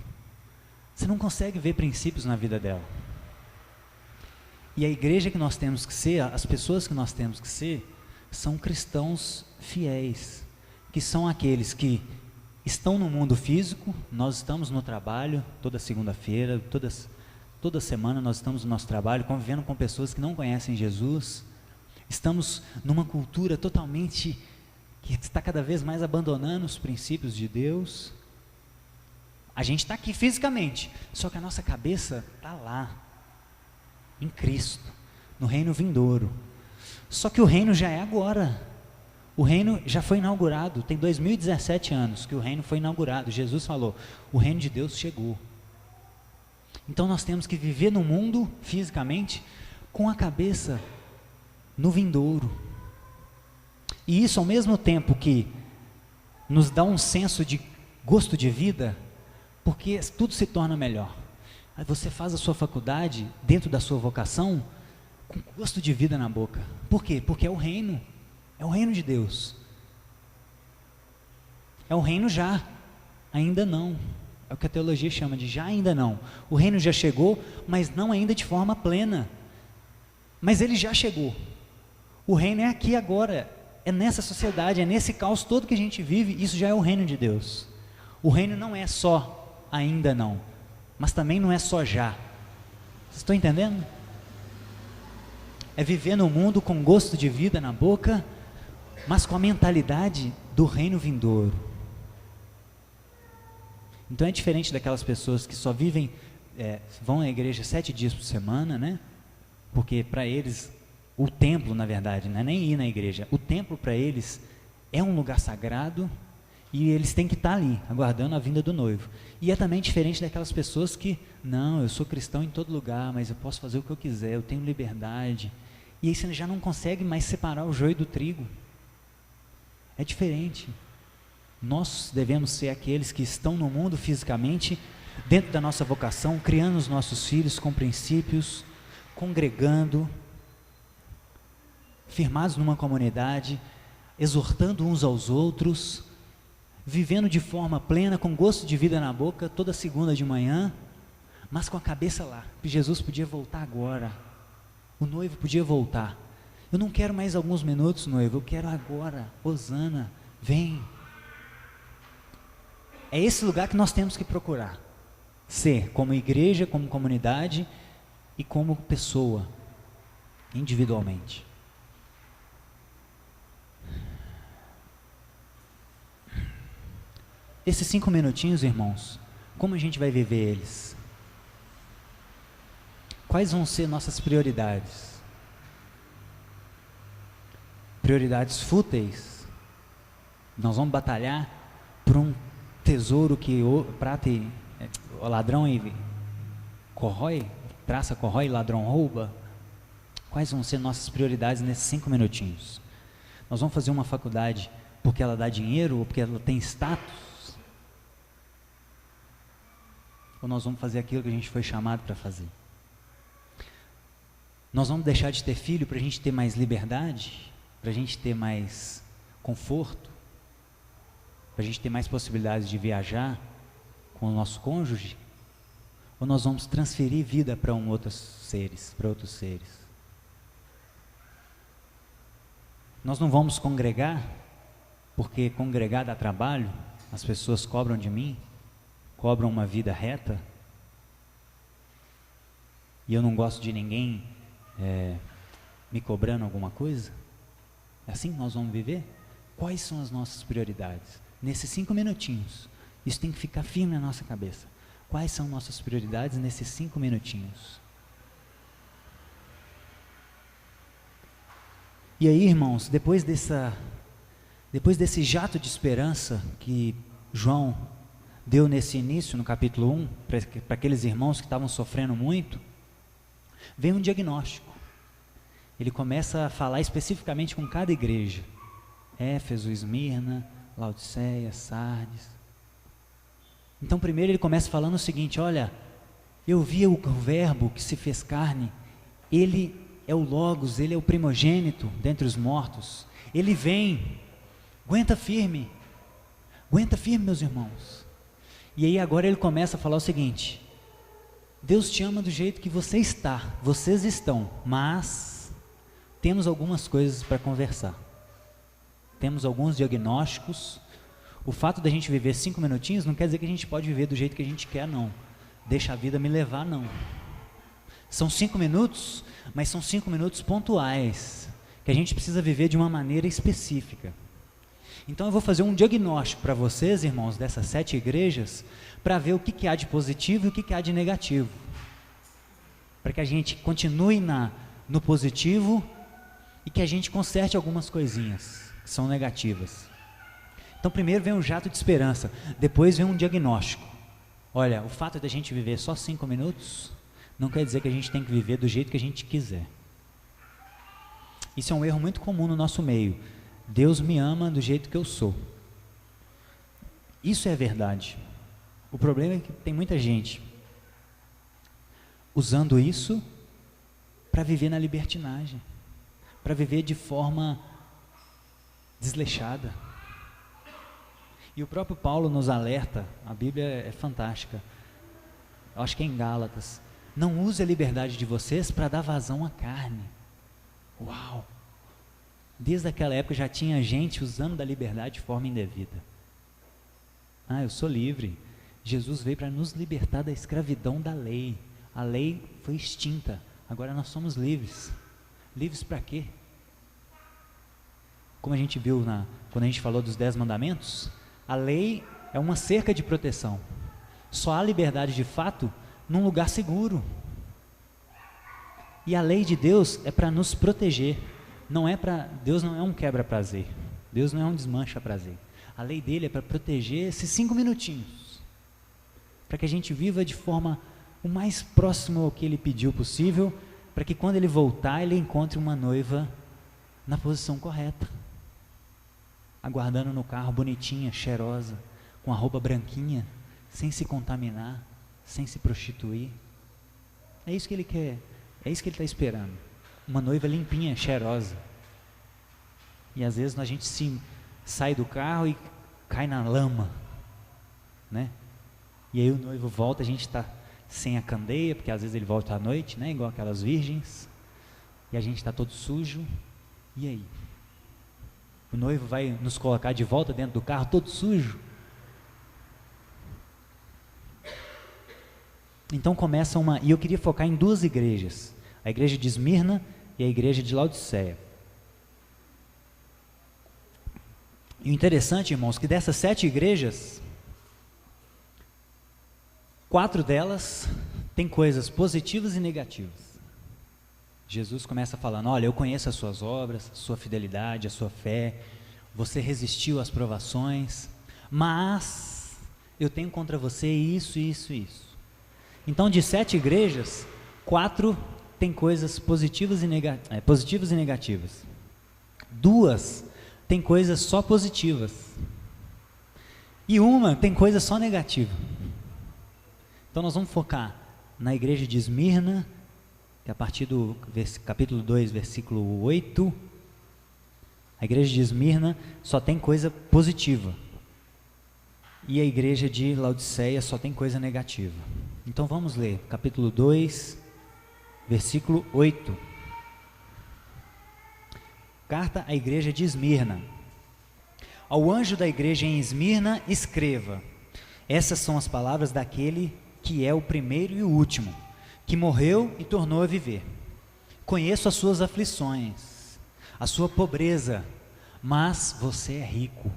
Você não consegue ver princípios na vida dela. E a igreja que nós temos que ser, as pessoas que nós temos que ser, são cristãos fiéis, que são aqueles que estão no mundo físico. Nós estamos no trabalho, toda segunda-feira, toda semana nós estamos no nosso trabalho, convivendo com pessoas que não conhecem Jesus. Estamos numa cultura totalmente, que está cada vez mais abandonando os princípios de Deus. A gente está aqui fisicamente, só que a nossa cabeça está lá, em Cristo, no reino vindouro. Só que o reino já é agora. O reino já foi inaugurado, tem 2017 anos que o reino foi inaugurado. Jesus falou, o reino de Deus chegou. Então nós temos que viver no mundo, fisicamente, com a cabeça no vindouro. E isso ao mesmo tempo que nos dá um senso de gosto de vida, porque tudo se torna melhor. Aí você faz a sua faculdade, dentro da sua vocação, com gosto de vida na boca. Por quê? Porque é o reino de Deus. É o reino já, ainda não. É o que a teologia chama de já ainda não. O reino já chegou, mas não ainda de forma plena. Mas ele já chegou. O reino é aqui agora, é nessa sociedade, é nesse caos todo que a gente vive, isso já é o reino de Deus. O reino não é só ainda não, mas também não é só já. Vocês estão entendendo? É viver no mundo com gosto de vida na boca, mas com a mentalidade do reino vindouro. Então é diferente daquelas pessoas que só vivem, vão à igreja 7 dias por semana, né? Porque para eles, o templo, na verdade, não é nem ir na igreja, o templo para eles é um lugar sagrado e eles têm que estar ali, aguardando a vinda do noivo. E é também diferente daquelas pessoas que, não, eu sou cristão em todo lugar, mas eu posso fazer o que eu quiser, eu tenho liberdade. E aí você já não consegue mais separar o joio do trigo. É diferente. Nós devemos ser aqueles que estão no mundo fisicamente, dentro da nossa vocação, criando os nossos filhos com princípios, congregando, firmados numa comunidade, exortando uns aos outros, vivendo de forma plena, com gosto de vida na boca, toda segunda de manhã, mas com a cabeça lá. Jesus podia voltar agora, o noivo podia voltar, Eu não quero mais alguns minutos, noivo, eu quero agora. Hosana, vem. É esse lugar que nós temos que procurar. Ser como igreja, como comunidade e como pessoa, individualmente. Esses 5 minutinhos, irmãos, como a gente vai viver eles? Quais vão ser nossas prioridades? Prioridades fúteis? Nós vamos batalhar por um tesouro que o ladrão e corrói, traça, corrói, ladrão rouba. Quais vão ser nossas prioridades nesses 5 minutinhos? Nós vamos fazer uma faculdade porque ela dá dinheiro ou porque ela tem status? Ou nós vamos fazer aquilo que a gente foi chamado para fazer? Nós vamos deixar de ter filho para a gente ter mais liberdade? Para a gente ter mais conforto? Para a gente ter mais possibilidades de viajar com o nosso cônjuge? Ou nós vamos transferir vida para outros seres? Nós não vamos congregar, porque congregar dá trabalho, as pessoas cobram de mim, cobram uma vida reta, e eu não gosto de ninguém me cobrando alguma coisa. É assim que nós vamos viver? Quais são as nossas prioridades? Nesses 5 minutinhos, isso tem que ficar firme na nossa cabeça. Quais são nossas prioridades nesses 5 minutinhos? E aí, irmãos, depois desse jato de esperança que João deu nesse início, no capítulo 1, para aqueles irmãos que estavam sofrendo muito, vem um diagnóstico. Ele começa a falar especificamente com cada igreja. Éfeso, Esmirna, Laodiceia, Sardes. Então primeiro ele começa falando o seguinte: olha, eu vi o verbo que se fez carne, ele é o Logos, ele é o primogênito dentre os mortos, ele vem, aguenta firme, meus irmãos. E aí agora ele começa a falar o seguinte: Deus te ama do jeito que você está, vocês estão, mas temos algumas coisas para conversar, temos alguns diagnósticos. O fato da gente viver 5 minutinhos não quer dizer que a gente pode viver do jeito que a gente quer, não. Deixa a vida me levar, não. São 5 minutos, mas são 5 minutos pontuais, que a gente precisa viver de uma maneira específica. Então eu vou fazer um diagnóstico para vocês, irmãos, dessas 7 igrejas, para ver o que há de positivo e o que há de negativo. Para que a gente continue no positivo e que a gente conserte algumas coisinhas que são negativas. Então primeiro vem um jato de esperança, depois vem um diagnóstico. Olha, o fato de a gente viver só 5 minutos não quer dizer que a gente tem que viver do jeito que a gente quiser. Isso é um erro muito comum no nosso meio. Deus me ama do jeito que eu sou. Isso é verdade. O problema é que tem muita gente usando isso para viver na libertinagem, para viver de forma desleixada. E o próprio Paulo nos alerta, a Bíblia é fantástica, eu acho que é em Gálatas: não use a liberdade de vocês para dar vazão à carne. Uau! Desde aquela época já tinha gente usando da liberdade de forma indevida. Ah, eu sou livre. Jesus veio para nos libertar da escravidão da lei. A lei foi extinta, agora nós somos livres. Livres para quê? Como a gente viu quando a gente falou dos 10 mandamentos, a lei é uma cerca de proteção. Só há liberdade de fato num lugar seguro. E a lei de Deus é para nos proteger. Deus não é um quebra-prazer. Deus não é um desmancha-prazer. A lei dele é para proteger esses 5 minutinhos. Para que a gente viva de forma o mais próximo ao que ele pediu possível, para que quando ele voltar, ele encontre uma noiva na posição correta, aguardando no carro, bonitinha, cheirosa, com a roupa branquinha, sem se contaminar, sem se prostituir. É isso que ele quer, é isso que ele está esperando. Uma noiva limpinha, cheirosa. E às vezes a gente sai do carro e cai na lama, né? E aí o noivo volta, a gente está sem a candeia, porque às vezes ele volta à noite, né? Igual aquelas virgens, e a gente está todo sujo, E aí? O noivo vai nos colocar de volta dentro do carro todo sujo? Então começa uma... E eu queria focar em duas igrejas. A igreja de Esmirna e a igreja de Laodiceia. E o interessante, irmãos, que dessas 7 igrejas, 4 delas têm coisas positivas e negativas. Jesus começa falando, olha, eu conheço as suas obras, a sua fidelidade, a sua fé, você resistiu às provações, mas eu tenho contra você isso, isso, isso. Então, de 7 igrejas, 4 têm coisas positivas e negativas. 2 têm coisas só positivas. E uma tem coisa só negativa. Então, nós vamos focar na igreja de Esmirna, que a partir do capítulo 2, versículo 8, a igreja de Esmirna só tem coisa positiva. E a igreja de Laodiceia só tem coisa negativa. Então vamos ler, capítulo 2, versículo 8. Carta à igreja de Esmirna. Ao anjo da igreja em Esmirna, escreva: essas são as palavras daquele que é o primeiro e o último, que morreu e tornou a viver. Conheço as suas aflições, a sua pobreza, mas você é rico.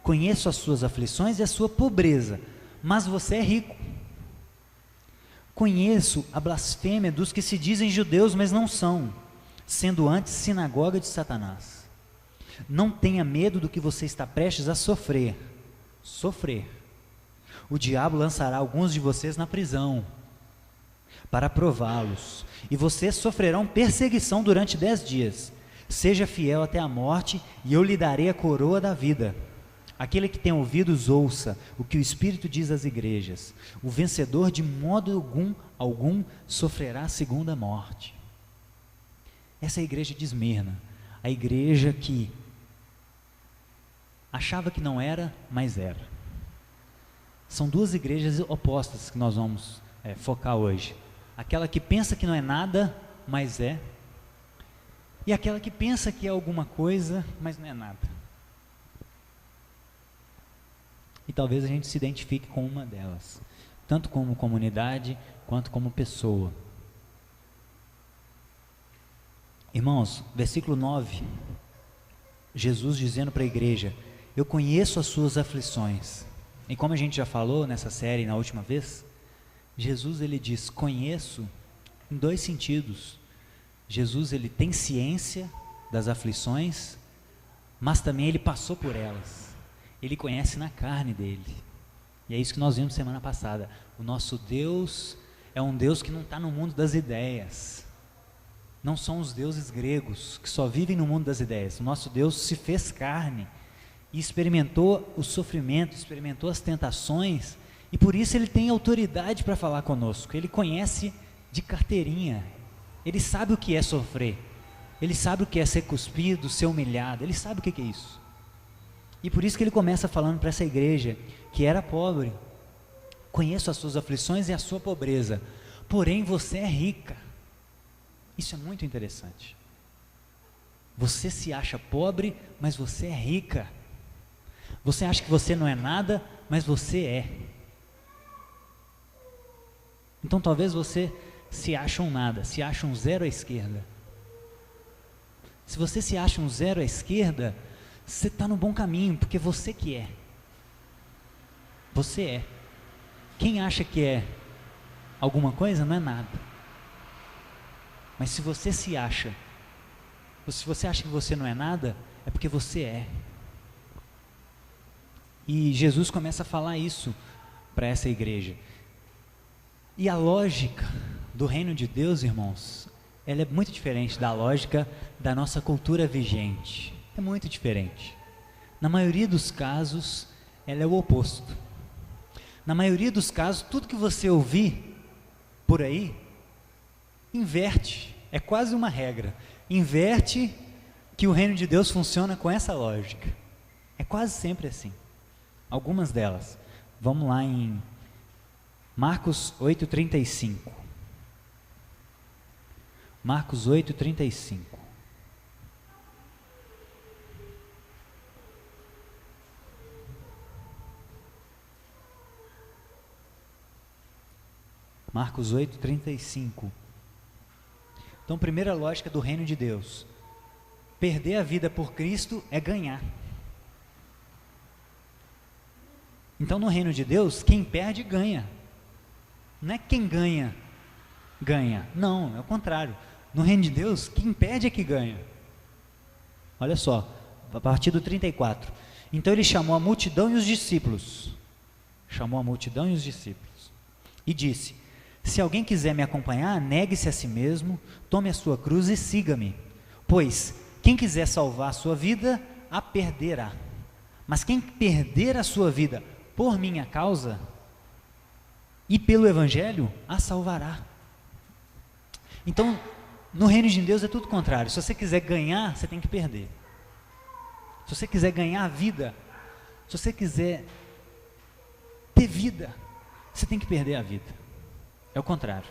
Conheço as suas aflições e a sua pobreza, mas você é rico. Conheço a blasfêmia dos que se dizem judeus, mas não são, sendo antes sinagoga de Satanás. Não tenha medo do que você está prestes a sofrer. O diabo lançará alguns de vocês na prisão, para prová-los, e vocês sofrerão perseguição durante 10 dias. Seja fiel até a morte, e eu lhe darei a coroa da vida. Aquele que tem ouvidos, ouça o que o Espírito diz às igrejas. O vencedor de modo algum sofrerá a segunda morte. Essa é a igreja de Esmirna, a igreja que achava que não era, mas era. São 2 igrejas opostas que nós vamos focar hoje. Aquela que pensa que não é nada, mas é. E aquela que pensa que é alguma coisa, mas não é nada. E talvez a gente se identifique com uma delas, tanto como comunidade, quanto como pessoa. Irmãos, versículo 9, Jesus dizendo para a igreja: eu conheço as suas aflições. E como a gente já falou nessa série na última vez, Jesus ele diz conheço em 2 sentidos. Jesus ele tem ciência das aflições, mas também ele passou por elas. Ele conhece na carne dele. E é isso que nós vimos semana passada. O nosso Deus é um Deus que não está no mundo das ideias. Não são os deuses gregos que só vivem no mundo das ideias. O nosso Deus se fez carne e experimentou o sofrimento, experimentou as tentações, e por isso ele tem autoridade para falar conosco. Ele conhece de carteirinha. Ele sabe o que é sofrer. Ele sabe o que é ser cuspido, ser humilhado. Ele sabe o que é isso. E por isso que ele começa falando para essa igreja que era pobre: conheço as suas aflições e a sua pobreza, porém você é rica. Isso é muito interessante. Você se acha pobre, mas você é rica. Você acha que você não é nada, mas você é. Então talvez você se ache um nada, se ache um zero à esquerda. Se você se acha um zero à esquerda, você está no bom caminho, porque você que é. Você é. Quem acha que é alguma coisa, não é nada. Mas se você se acha, se você acha que você não é nada, é porque você é. E Jesus começa a falar isso para essa igreja. E a lógica do reino de Deus, irmãos, ela é muito diferente da lógica da nossa cultura vigente. É muito diferente. Na maioria dos casos, ela é o oposto. Na maioria dos casos, tudo que você ouvir por aí, inverte. É quase uma regra. Inverte que o reino de Deus funciona com essa lógica. É quase sempre assim. Algumas delas. Vamos lá em Marcos 8,35. Marcos 8,35. Marcos 8, 35. Então, primeira lógica do reino de Deus: perder a vida por Cristo é ganhar. Então, no reino de Deus, quem perde, ganha. Não é quem ganha, ganha. Não, é o contrário. No reino de Deus, quem perde é que ganha. Olha só, a partir do 34. Então ele chamou a multidão e os discípulos. Chamou a multidão e os discípulos. E disse: se alguém quiser me acompanhar, negue-se a si mesmo, tome a sua cruz e siga-me. Pois quem quiser salvar a sua vida, a perderá. Mas quem perder a sua vida por minha causa e pelo Evangelho, a salvará. Então, no reino de Deus é tudo contrário. Se você quiser ganhar, você tem que perder. Se você quiser ganhar a vida, se você quiser ter vida, você tem que perder a vida. É o contrário.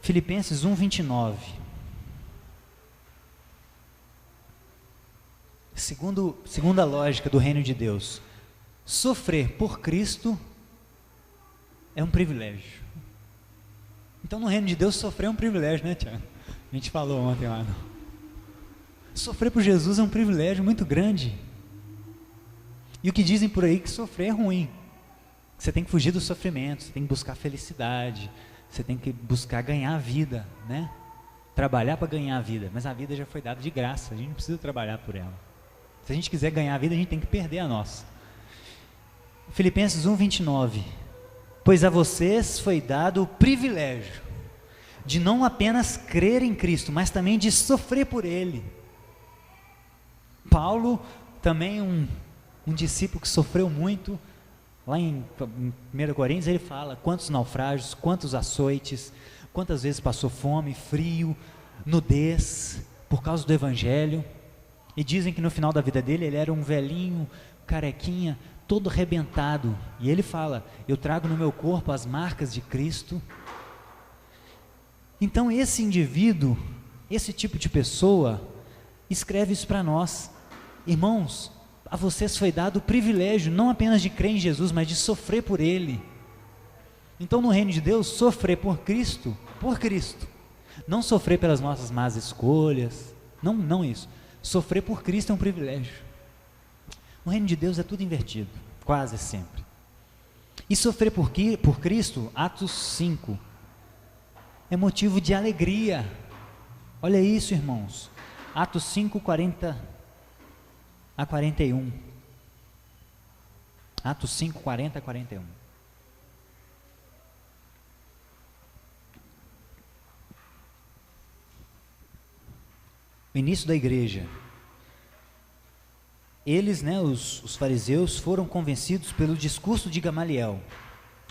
Filipenses 1:29. Segunda lógica do reino de Deus: sofrer por Cristo é um privilégio. Então, no reino de Deus, sofrer é um privilégio, né, Tiago? A gente falou ontem lá. Sofrer por Jesus é um privilégio muito grande. E o que dizem por aí que sofrer é ruim. Você tem que fugir do sofrimento, você tem que buscar felicidade, você tem que buscar ganhar a vida, né? Trabalhar para ganhar a vida, mas a vida já foi dada de graça, a gente não precisa trabalhar por ela. Se a gente quiser ganhar a vida, a gente tem que perder a nossa. Filipenses 1:29. Pois a vocês foi dado o privilégio de não apenas crer em Cristo, mas também de sofrer por Ele. Paulo, também um discípulo que sofreu muito, lá em 1 Coríntios ele fala quantos naufrágios, quantos açoites, quantas vezes passou fome, frio, nudez, por causa do Evangelho. E dizem que no final da vida dele, ele era um velhinho, carequinha, todo arrebentado. E ele fala: eu trago no meu corpo as marcas de Cristo. Então esse indivíduo, esse tipo de pessoa, escreve isso para nós: irmãos, a vocês foi dado o privilégio não apenas de crer em Jesus, mas de sofrer por Ele. Então, no reino de Deus, sofrer por Cristo, não sofrer pelas nossas más escolhas, não isso. Sofrer por Cristo é um privilégio. No reino de Deus é tudo invertido, quase sempre. E sofrer por Cristo, Atos 5, é motivo de alegria. Olha isso, irmãos. Atos 5, 40 a 41. Atos 5, 40 a 41. O início da igreja. Eles, os fariseus, foram convencidos pelo discurso de Gamaliel.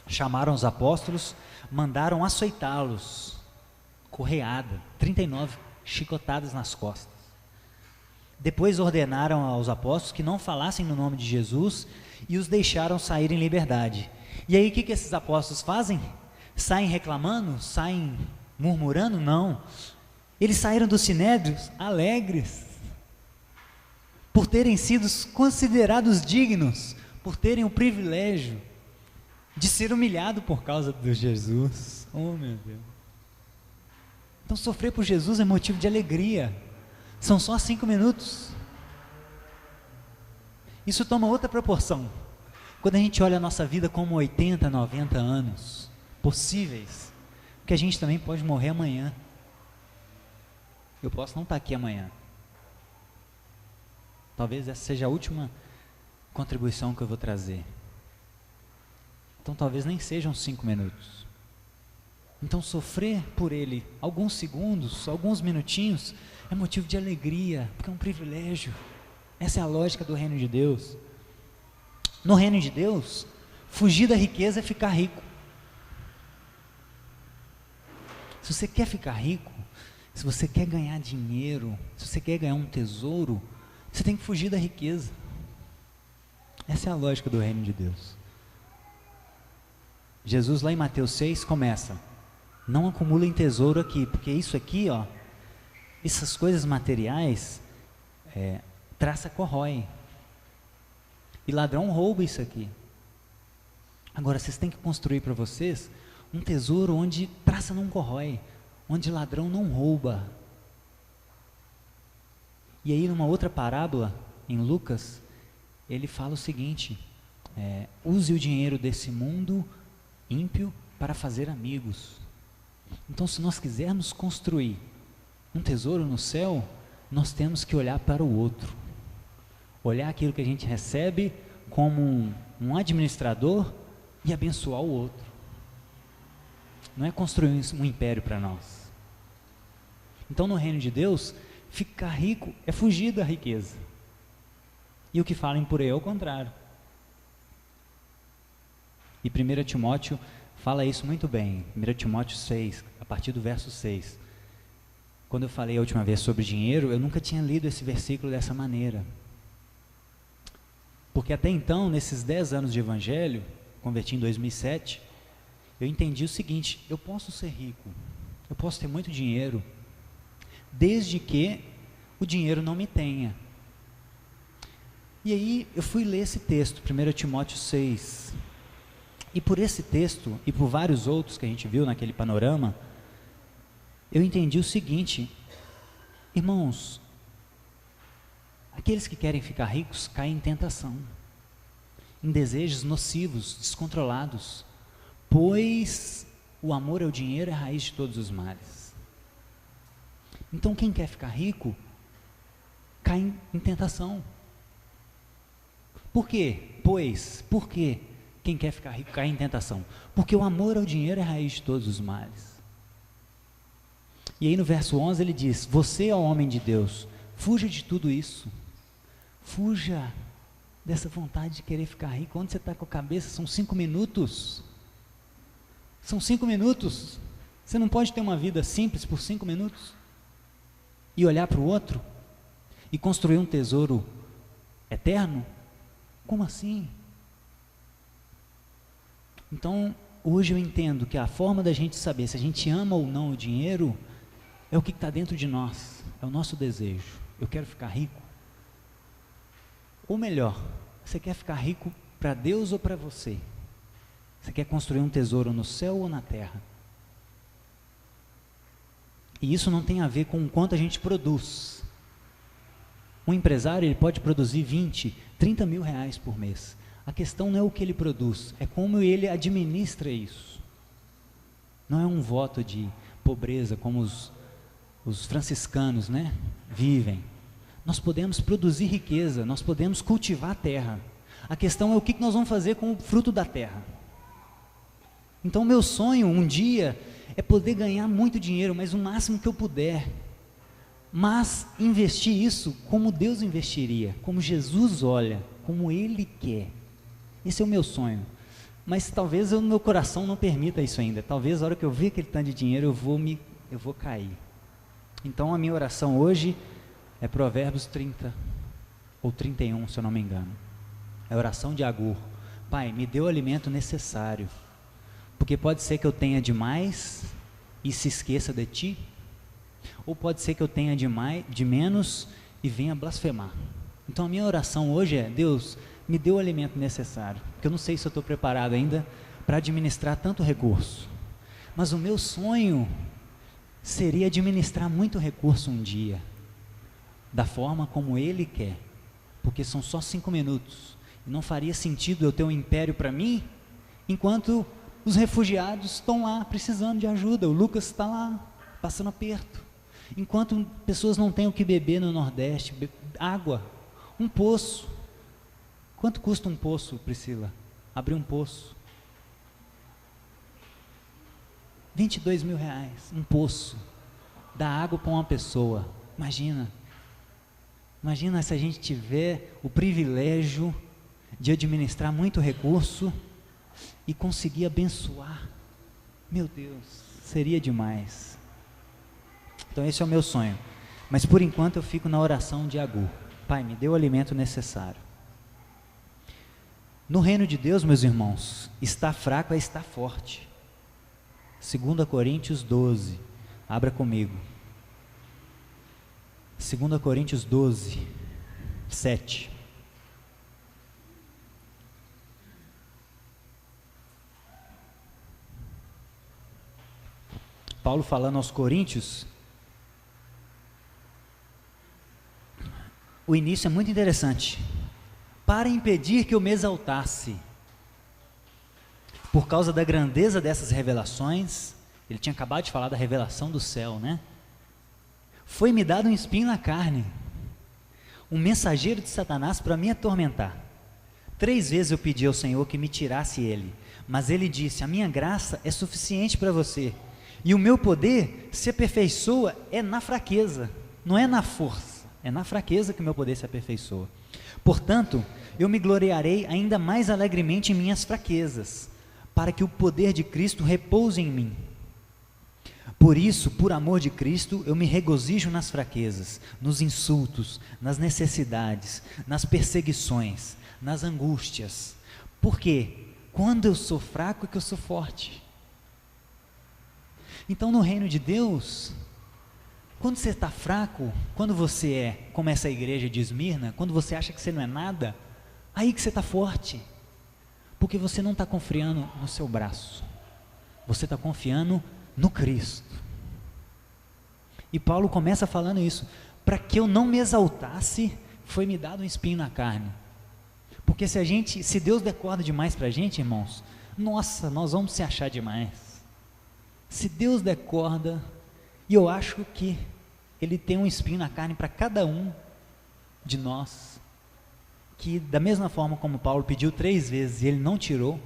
Chamaram os apóstolos, mandaram açoitá-los, correada, 39 chicotadas nas costas. Depois ordenaram aos apóstolos que não falassem no nome de Jesus e os deixaram sair em liberdade. E aí o que esses apóstolos fazem? Saem reclamando? Saem murmurando? Não. Eles saíram dos sinédrios alegres, por terem sido considerados dignos, por terem o privilégio de ser humilhado por causa de Jesus. Oh, meu Deus. Então, sofrer por Jesus é motivo de alegria. São só 5 minutos. Isso toma outra proporção quando a gente olha a nossa vida como 80, 90 anos possíveis, porque a gente também pode morrer amanhã. Eu posso não estar aqui amanhã. Talvez essa seja a última contribuição que eu vou trazer. Então talvez nem sejam 5 minutos. Então sofrer por Ele alguns segundos, alguns minutinhos, é motivo de alegria, porque é um privilégio. Essa é a lógica do reino de Deus. No reino de Deus, fugir da riqueza é ficar rico. Se você quer ficar rico, se você quer ganhar dinheiro, se você quer ganhar um tesouro, você tem que fugir da riqueza. Essa é a lógica do reino de Deus. Jesus lá em Mateus 6 começa: não acumulem tesouro aqui, porque isso aqui, essas coisas materiais, traça corrói. E ladrão rouba isso aqui. Agora, vocês têm que construir para vocês um tesouro onde traça não corrói, onde ladrão não rouba. E aí, numa outra parábola, em Lucas, ele fala o seguinte: use o dinheiro desse mundo ímpio para fazer amigos. Então, se nós quisermos construir um tesouro no céu, nós temos que olhar para o outro, olhar aquilo que a gente recebe como um administrador e abençoar o outro. Não é construir um império para nós. Então, no reino de Deus, ficar rico é fugir da riqueza. E o que falam por aí é o contrário. E 1 Timóteo fala isso muito bem. 1 Timóteo 6, a partir do verso 6. Quando eu falei a última vez sobre dinheiro, eu nunca tinha lido esse versículo dessa maneira. Porque até então, nesses 10 anos de evangelho, converti em 2007, eu entendi o seguinte: eu posso ser rico, eu posso ter muito dinheiro, desde que o dinheiro não me tenha. E aí eu fui ler esse texto, 1 Timóteo 6, e por esse texto, e por vários outros que a gente viu naquele panorama, eu entendi o seguinte: irmãos, aqueles que querem ficar ricos caem em tentação, em desejos nocivos, descontrolados, pois o amor ao dinheiro é a raiz de todos os males. Então quem quer ficar rico, cai em tentação. Por quê? Por que quem quer ficar rico cai em tentação? Porque o amor ao dinheiro é a raiz de todos os males. E aí no verso 11 ele diz: você, ó homem de Deus, fuja de tudo isso. Fuja dessa vontade de querer ficar rico. Onde você está com a cabeça? São 5 minutos. São 5 minutos. Você não pode ter uma vida simples por 5 minutos? E olhar para o outro? E construir um tesouro eterno? Como assim? Então, hoje eu entendo que a forma da gente saber se a gente ama ou não o dinheiro é o que está dentro de nós, é o nosso desejo. Eu quero ficar rico. Ou melhor, você quer ficar rico para Deus ou para você? Você quer construir um tesouro no céu ou na terra? E isso não tem a ver com o quanto a gente produz. Um empresário, ele pode produzir 20, 30 mil reais por mês. A questão não é o que ele produz, é como ele administra isso. Não é um voto de pobreza como os franciscanos, né, vivem. Nós podemos produzir riqueza, nós podemos cultivar a terra. A questão é o que nós vamos fazer com o fruto da terra. Então, meu sonho um dia é poder ganhar muito dinheiro, mas o máximo que eu puder. Mas investir isso como Deus investiria, como Jesus olha, como Ele quer. Esse é o meu sonho. Mas talvez no meu coração não permita isso ainda. Talvez a hora que eu ver aquele tanto de dinheiro eu vou cair. Então a minha oração hoje é Provérbios 30 ou 31, se eu não me engano. É a oração de Agur. Pai, me dê o alimento necessário, porque pode ser que eu tenha demais e se esqueça de Ti, ou pode ser que eu tenha de menos e venha blasfemar. Então a minha oração hoje é: Deus, me dê o alimento necessário, porque eu não sei se eu estou preparado ainda para administrar tanto recurso, mas o meu sonho seria administrar muito recurso um dia, da forma como Ele quer, porque são só 5 minutos, e não faria sentido eu ter um império para mim, enquanto os refugiados estão lá precisando de ajuda, o Lucas está lá passando aperto, enquanto pessoas não têm o que beber no Nordeste, água, um poço. Quanto custa um poço, Priscila? Abrir um poço? 22 mil reais, um poço, dá água para uma pessoa. Imagina se a gente tiver o privilégio de administrar muito recurso e conseguir abençoar. Meu Deus, seria demais. Então esse é o meu sonho, mas por enquanto eu fico na oração de Agur. Pai, me dê o alimento necessário. No reino de Deus, meus irmãos, estar fraco é estar forte. 2 Coríntios 12, abra comigo. 2 Coríntios 12, 7. Paulo falando aos Coríntios, o início é muito interessante. Para impedir que eu me exaltasse, por causa da grandeza dessas revelações, ele tinha acabado de falar da revelação do céu, né? Foi-me dado um espinho na carne, um mensageiro de Satanás para me atormentar. 3 vezes eu pedi ao Senhor que me tirasse ele, mas ele disse: a minha graça é suficiente para você, e o meu poder se aperfeiçoa na fraqueza, não é na força, é na fraqueza que o meu poder se aperfeiçoa. Portanto, eu me gloriarei ainda mais alegremente em minhas fraquezas, para que o poder de Cristo repouse em mim. Por isso, por amor de Cristo, eu me regozijo nas fraquezas, nos insultos, nas necessidades, nas perseguições, nas angústias. Porque quando eu sou fraco é que eu sou forte. Então, no reino de Deus, quando você está fraco, quando você é como essa igreja de Esmirna, quando você acha que você não é nada, aí que você está forte. Porque você não está confiando no seu braço, você está confiando no Cristo. E Paulo começa falando isso: para que eu não me exaltasse, foi-me dado um espinho na carne. Porque se Deus der corda demais para a gente, irmãos, nossa, nós vamos se achar demais. Se Deus der corda, e eu acho que Ele tem um espinho na carne para cada um de nós, que da mesma forma como Paulo pediu 3 vezes e ele não tirou,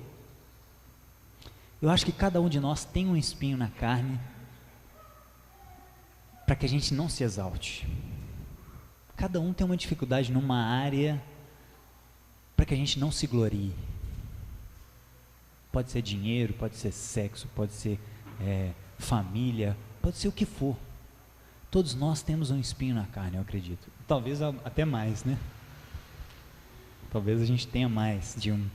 eu acho que cada um de nós tem um espinho na carne para que a gente não se exalte. Cada um tem uma dificuldade numa área para que a gente não se glorie. Pode ser dinheiro, pode ser sexo, pode ser família, pode ser o que for. Todos nós temos um espinho na carne, eu acredito. Talvez até mais, né? Talvez a gente tenha mais de um.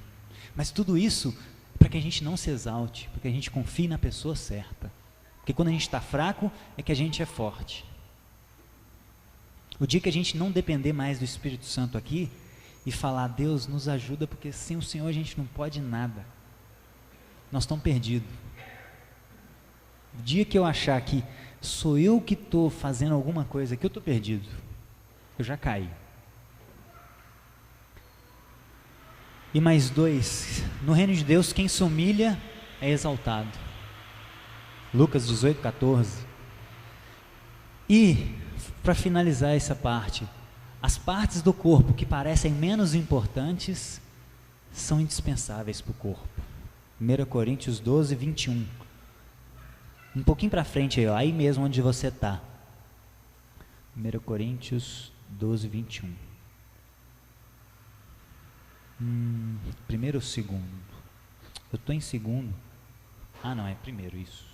Mas tudo isso para que a gente não se exalte, para que a gente confie na pessoa certa. Porque quando a gente está fraco, é que a gente é forte. O dia que a gente não depender mais do Espírito Santo aqui, e falar: Deus, nos ajuda, porque sem o Senhor a gente não pode nada. Nós estamos perdidos. O dia que eu achar que sou eu que estou fazendo alguma coisa, que eu estou perdido, eu já caí. E mais 2, no reino de Deus, quem se humilha é exaltado. Lucas 18:14. E, para finalizar essa parte, as partes do corpo que parecem menos importantes são indispensáveis para o corpo. 1 Coríntios 12:21. Um pouquinho para frente aí mesmo onde você está. 1 Coríntios 12:21. Primeiro ou segundo? Eu estou em segundo. Não, é primeiro isso.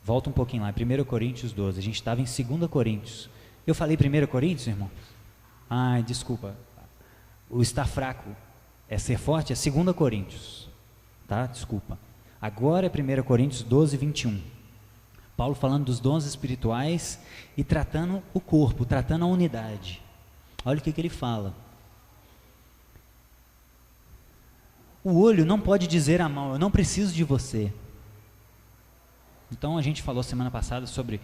Volta um pouquinho lá, 1 Coríntios 12. A gente estava em 2 Coríntios. Eu falei 1 Coríntios, irmão? Desculpa. O estar fraco é ser forte, é 2 Coríntios. Tá? Desculpa. Agora é 1 Coríntios 12:21. Paulo falando dos dons espirituais e tratando o corpo, tratando a unidade. Olha o que ele fala. O olho não pode dizer à mão: eu não preciso de você. Então a gente falou semana passada sobre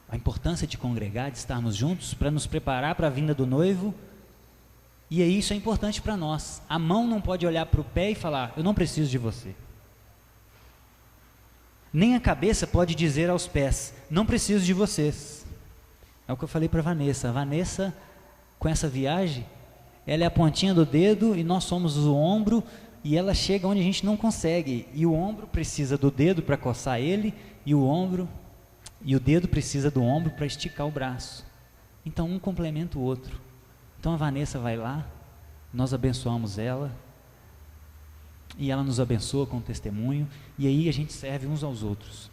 a importância de congregar, de estarmos juntos para nos preparar para a vinda do noivo. E aí isso é importante para nós. A mão não pode olhar para o pé e falar: eu não preciso de você. Nem a cabeça pode dizer aos pés: não preciso de vocês. É o que eu falei para a Vanessa. A Vanessa, com essa viagem, ela é a pontinha do dedo e nós somos o ombro, e ela chega onde a gente não consegue. E o ombro precisa do dedo para coçar ele, e o dedo precisa do ombro para esticar o braço. Então um complementa o outro. Então a Vanessa vai lá, nós abençoamos ela, e ela nos abençoa com o testemunho, e aí a gente serve uns aos outros.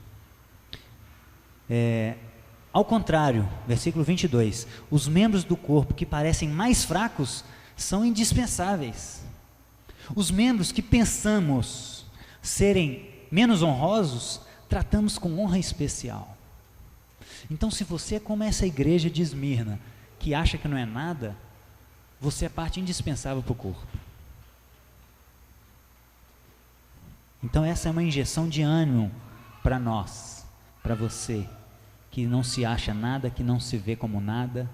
Ao contrário, versículo 22, os membros do corpo que parecem mais fracos são indispensáveis. Os membros que pensamos serem menos honrosos, tratamos com honra especial. Então, se você é como essa igreja de Esmirna, que acha que não é nada, você é parte indispensável para o corpo. Então essa é uma injeção de ânimo para nós. para você que não se acha nada, que não se vê como nada,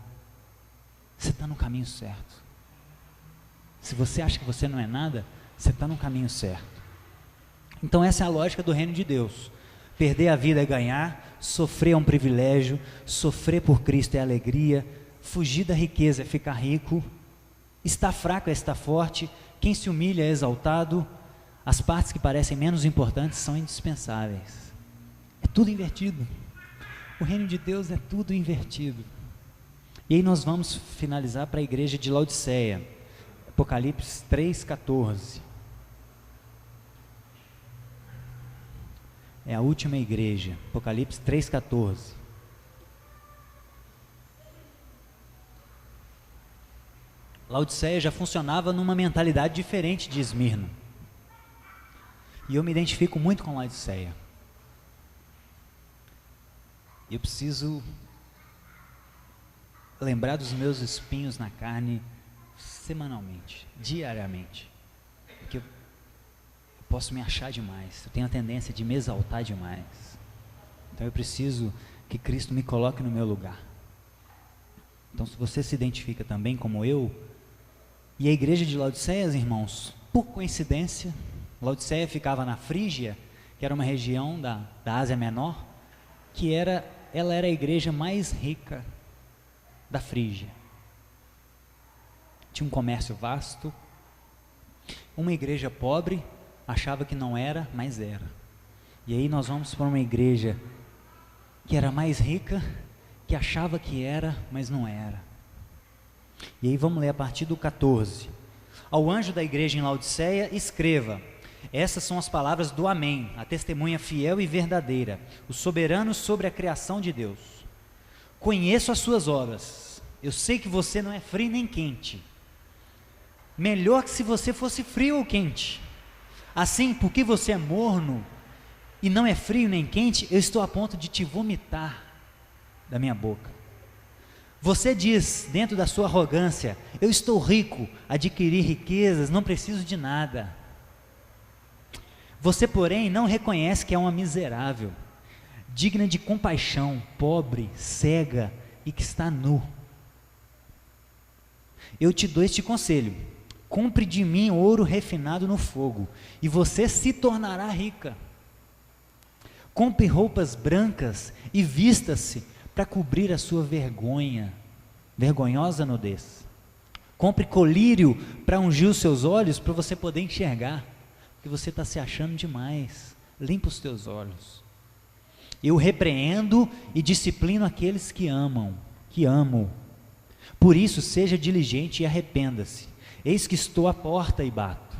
você está no caminho certo. Se você acha que você não é nada, você está no caminho certo. Então essa é a lógica do reino de Deus. Perder a vida é ganhar, sofrer é um privilégio, sofrer por Cristo é alegria, fugir da riqueza é ficar rico, estar fraco é estar forte, quem se humilha é exaltado, as partes que parecem menos importantes são indispensáveis. É tudo invertido. O reino de Deus é tudo invertido. E aí nós vamos finalizar para a igreja de Laodiceia, Apocalipse 3,14. É a última igreja, Apocalipse 3,14. Laodiceia já funcionava numa mentalidade diferente de Esmirna. E eu me identifico muito com Laodiceia. Eu preciso lembrar dos meus espinhos na carne semanalmente, diariamente. Porque eu posso me achar demais, eu tenho a tendência de me exaltar demais. Então eu preciso que Cristo me coloque no meu lugar. Então se você se identifica também como eu, e a igreja de Laodiceia, irmãos, por coincidência, Laodiceia ficava na Frígia, que era uma região da Ásia Menor, que ela era a igreja mais rica da Frígia. Tinha um comércio vasto. Uma igreja pobre achava que não era, mas era. E aí nós vamos para uma igreja que era mais rica, que achava que era, mas não era. E aí vamos ler a partir do 14. Ao anjo da igreja em Laodiceia, escreva: essas são as palavras do Amém, a testemunha fiel e verdadeira, o soberano sobre a criação de Deus. Conheço as suas obras, eu sei que você não é frio nem quente. Melhor que se você fosse frio ou quente. Assim, porque você é morno e não é frio nem quente, eu estou a ponto de te vomitar da minha boca. Você diz, dentro da sua arrogância: eu estou rico, adquiri riquezas, não preciso de nada. Você, porém, não reconhece que é uma miserável, digna de compaixão, pobre, cega e que está nu. Eu te dou este conselho: compre de mim ouro refinado no fogo, e você se tornará rica. Compre roupas brancas e vista-se para cobrir a sua vergonhosa nudez. Compre colírio para ungir os seus olhos, para você poder enxergar, porque você está se achando demais. Limpa os teus olhos. Eu repreendo e disciplino aqueles que amo. Por isso, seja diligente e arrependa-se. Eis que estou à porta e bato.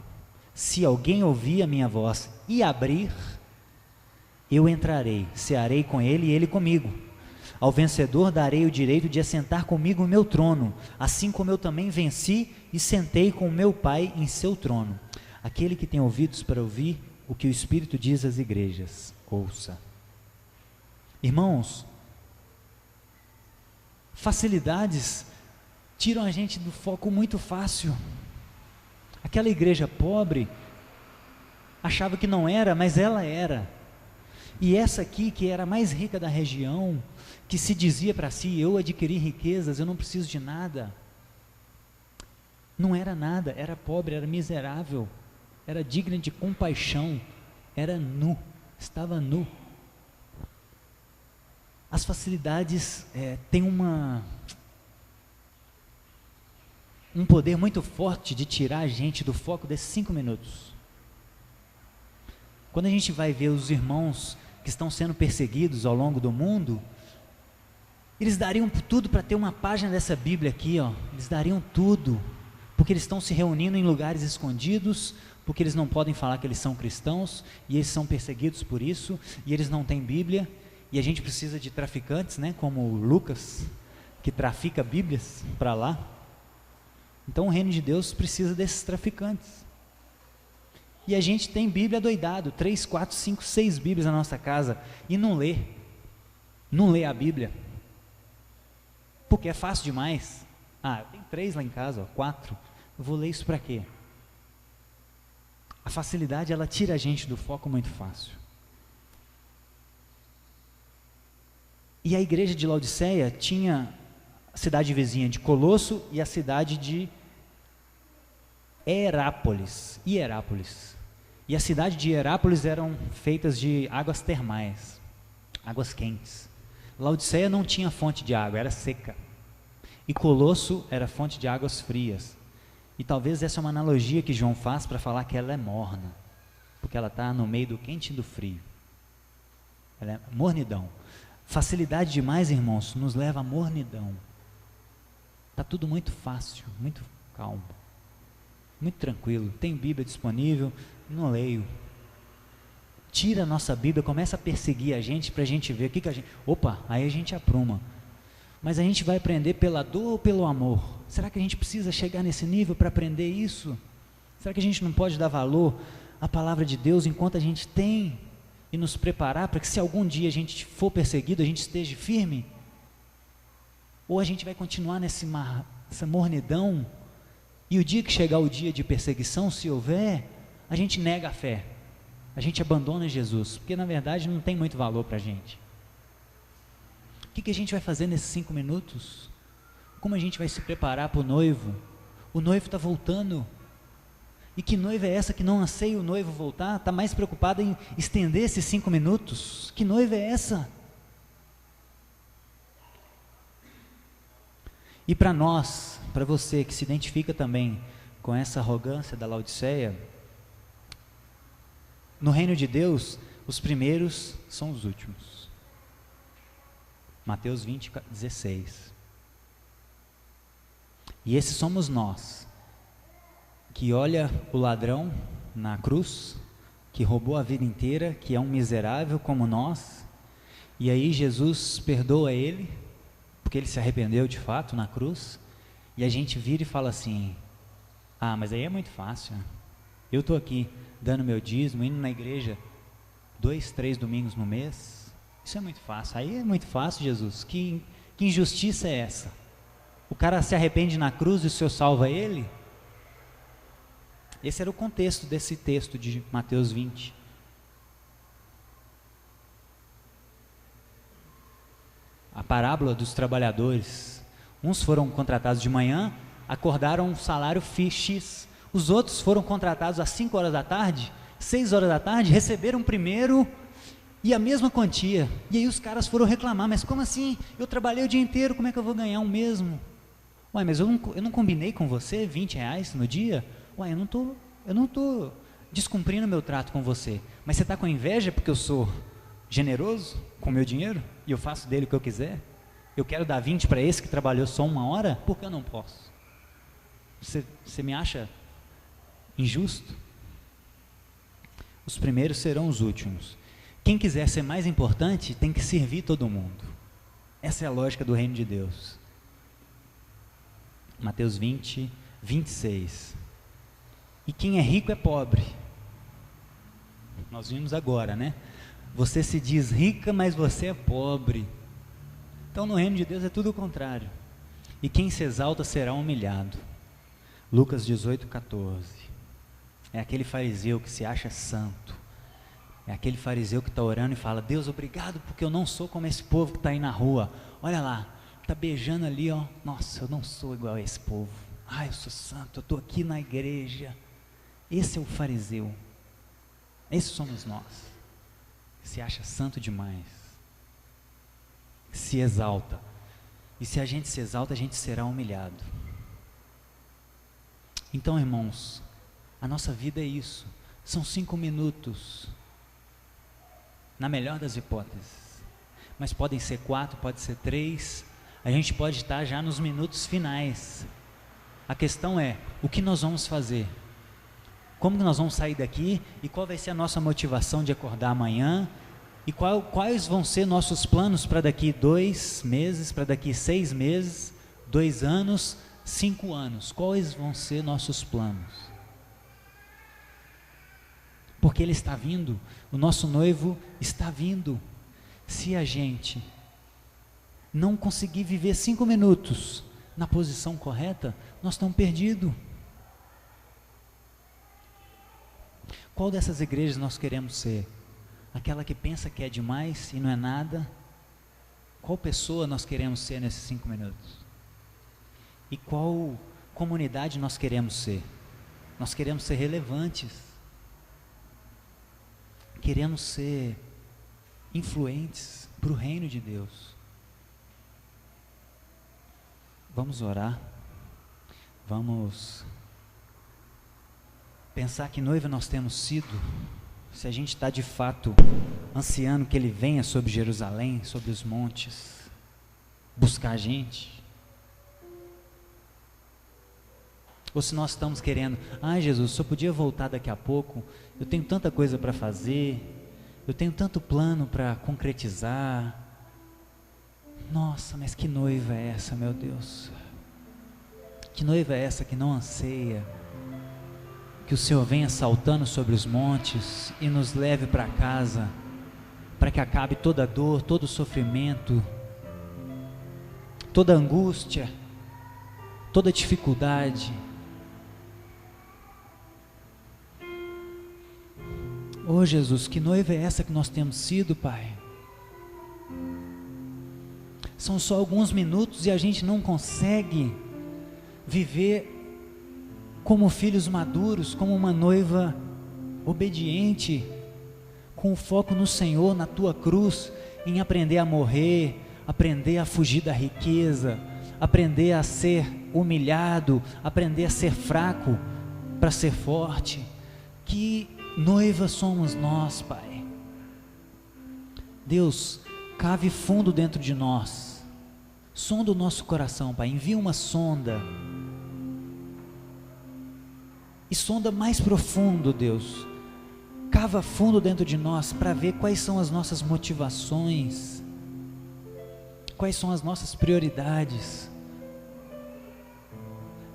Se alguém ouvir a minha voz e abrir, eu entrarei, cearei com ele e ele comigo. Ao vencedor darei o direito de assentar comigo no meu trono, assim como eu também venci e sentei com o meu Pai em seu trono. Aquele que tem ouvidos para ouvir o que o Espírito diz às igrejas, ouça. Irmãos, facilidades tiram a gente do foco muito fácil. Aquela igreja pobre achava que não era, mas ela era. E essa aqui, que era a mais rica da região, que se dizia para si: eu adquiri riquezas, eu não preciso de nada. Não era nada, era pobre, era miserável, era digna de compaixão, era nu, estava nu. As facilidades têm um poder muito forte de tirar a gente do foco desses 5 minutos. Quando a gente vai ver os irmãos que estão sendo perseguidos ao longo do mundo, eles dariam tudo para ter uma página dessa Bíblia aqui, ó. Eles dariam tudo, porque eles estão se reunindo em lugares escondidos, porque eles não podem falar que eles são cristãos, e eles são perseguidos por isso, e eles não têm Bíblia, e a gente precisa de traficantes, né, como o Lucas, que trafica Bíblias para lá. Então o reino de Deus precisa desses traficantes. E a gente tem Bíblia doidado, 3, 4, 5, 6 Bíblias na nossa casa, e não lê a Bíblia, porque é fácil demais. Eu tenho 3 lá em casa, 4, eu vou ler isso para quê? A facilidade, ela tira a gente do foco muito fácil. E a igreja de Laodiceia tinha a cidade vizinha de Colosso e a cidade de Hierápolis. E a cidade de Hierápolis eram feitas de águas termais, águas quentes. Laodiceia não tinha fonte de água, era seca. E Colosso era fonte de águas frias. E talvez essa é uma analogia que João faz para falar que ela é morna, porque ela está no meio do quente e do frio. Ela é mornidão. Facilidade demais, irmãos, nos leva à mornidão. Está tudo muito fácil, muito calmo, muito tranquilo. Tem Bíblia disponível, não leio. Tira a nossa Bíblia, começa a perseguir a gente para a gente ver o que a gente... Opa, aí a gente apruma. Mas a gente vai aprender pela dor ou pelo amor? Será que a gente precisa chegar nesse nível para aprender isso? Será que a gente não pode dar valor à palavra de Deus enquanto a gente tem e nos preparar para que se algum dia a gente for perseguido, a gente esteja firme? Ou a gente vai continuar nessa mornidão e o dia que chegar o dia de perseguição, se houver, a gente nega a fé, a gente abandona Jesus, porque na verdade não tem muito valor para a gente. O que a gente vai fazer nesses 5 minutos? Como a gente vai se preparar para o noivo? O noivo está voltando. E que noiva é essa que não anseia o noivo voltar? Está mais preocupada em estender esses 5 minutos? Que noiva é essa? E para nós, para você que se identifica também com essa arrogância da Laodiceia, no reino de Deus, os primeiros são os últimos. Mateus 20, 16. E esses somos nós, que olha o ladrão na cruz, que roubou a vida inteira, que é um miserável como nós, e aí Jesus perdoa ele, porque ele se arrependeu de fato na cruz, e a gente vira e fala assim: ah, mas aí é muito fácil, né? Eu estou aqui dando meu dízimo, indo na igreja 2, 3 domingos no mês, isso é muito fácil. Aí é muito fácil, Jesus. Que injustiça é essa? O cara se arrepende na cruz e o Senhor salva ele? Esse era o contexto desse texto de Mateus 20. A parábola dos trabalhadores. Uns foram contratados de manhã, acordaram um salário X. Os outros foram contratados às 5 horas da tarde, 6 horas da tarde, receberam primeiro e a mesma quantia. E aí os caras foram reclamar: mas como assim? Eu trabalhei o dia inteiro, como é que eu vou ganhar o mesmo? Ué, mas eu não combinei com você R$20 no dia? Ué, eu não estou descumprindo meu trato com você. Mas você está com inveja porque eu sou generoso com o meu dinheiro e eu faço dele o que eu quiser? Eu quero dar 20 para esse que trabalhou só 1 hora? Por que eu não posso? Você me acha injusto? Os primeiros serão os últimos. Quem quiser ser mais importante tem que servir todo mundo. Essa é a lógica do reino de Deus. Mateus 20, 26. E quem é rico é pobre. Nós vimos agora, né? Você se diz rica, mas você é pobre. Então no reino de Deus é tudo o contrário. E quem se exalta será humilhado. Lucas 18, 14. É aquele fariseu que se acha santo. É aquele fariseu que está orando e fala: Deus, obrigado porque eu não sou como esse povo que está aí na rua. Olha lá, está beijando ali, ó. Nossa, eu não sou igual a esse povo. Ah, eu sou santo, eu estou aqui na igreja. Esse é o fariseu. Esses somos nós. Se acha santo demais. Se exalta. E se a gente se exalta, a gente será humilhado. Então, irmãos, a nossa vida é isso. São 5 minutos. Na melhor das hipóteses. Mas podem ser 4, pode ser 3. A gente pode estar já nos minutos finais. A questão é, o que nós vamos fazer? Como que nós vamos sair daqui? E qual vai ser a nossa motivação de acordar amanhã? E quais vão ser nossos planos para daqui 2 meses, para daqui 6 meses, 2 anos, 5 anos? Quais vão ser nossos planos? Porque Ele está vindo, o nosso noivo está vindo. Se a gente não conseguir viver 5 minutos na posição correta, nós estamos perdidos. Qual dessas igrejas nós queremos ser? Aquela que pensa que é demais e não é nada? Qual pessoa nós queremos ser nesses 5 minutos? E qual comunidade nós queremos ser? Nós queremos ser relevantes. Queremos ser influentes para o reino de Deus. Vamos orar. Vamos pensar que noiva nós temos sido. Se a gente está de fato ansiando que Ele venha sobre Jerusalém, sobre os montes, buscar a gente. Ou se nós estamos querendo, Jesus, só podia voltar daqui a pouco, eu tenho tanta coisa para fazer, eu tenho tanto plano para concretizar. Nossa, mas que noiva é essa, meu Deus? Que noiva é essa que não anseia que o Senhor venha saltando sobre os montes e nos leve para casa, para que acabe toda dor, todo sofrimento, toda angústia, toda dificuldade. Oh Jesus, que noiva é essa que nós temos sido, Pai? São só alguns minutos e a gente não consegue viver como filhos maduros, como uma noiva obediente, com foco no Senhor, na Tua cruz, em aprender a morrer, aprender a fugir da riqueza, aprender a ser humilhado, aprender a ser fraco para ser forte. Que noiva somos nós, Pai. Deus, cave fundo dentro de nós, sonda o nosso coração, Pai, envia uma sonda, e sonda mais profundo, Deus, cava fundo dentro de nós, para ver quais são as nossas motivações, quais são as nossas prioridades.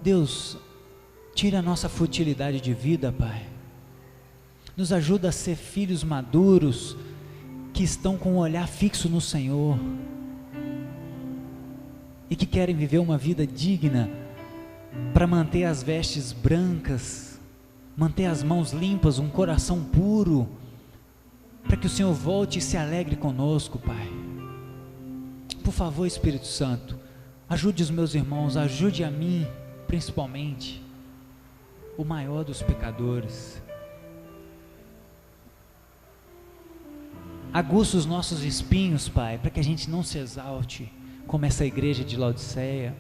Deus, tira a nossa futilidade de vida, Pai, nos ajuda a ser filhos maduros, que estão com o olhar fixo no Senhor, e que querem viver uma vida digna, para manter as vestes brancas, manter as mãos limpas, um coração puro, para que o Senhor volte e se alegre conosco, Pai. Por favor, Espírito Santo, ajude os meus irmãos, ajude a mim, principalmente, o maior dos pecadores. Aguça os nossos espinhos, Pai, para que a gente não se exalte, como essa igreja de Laodiceia.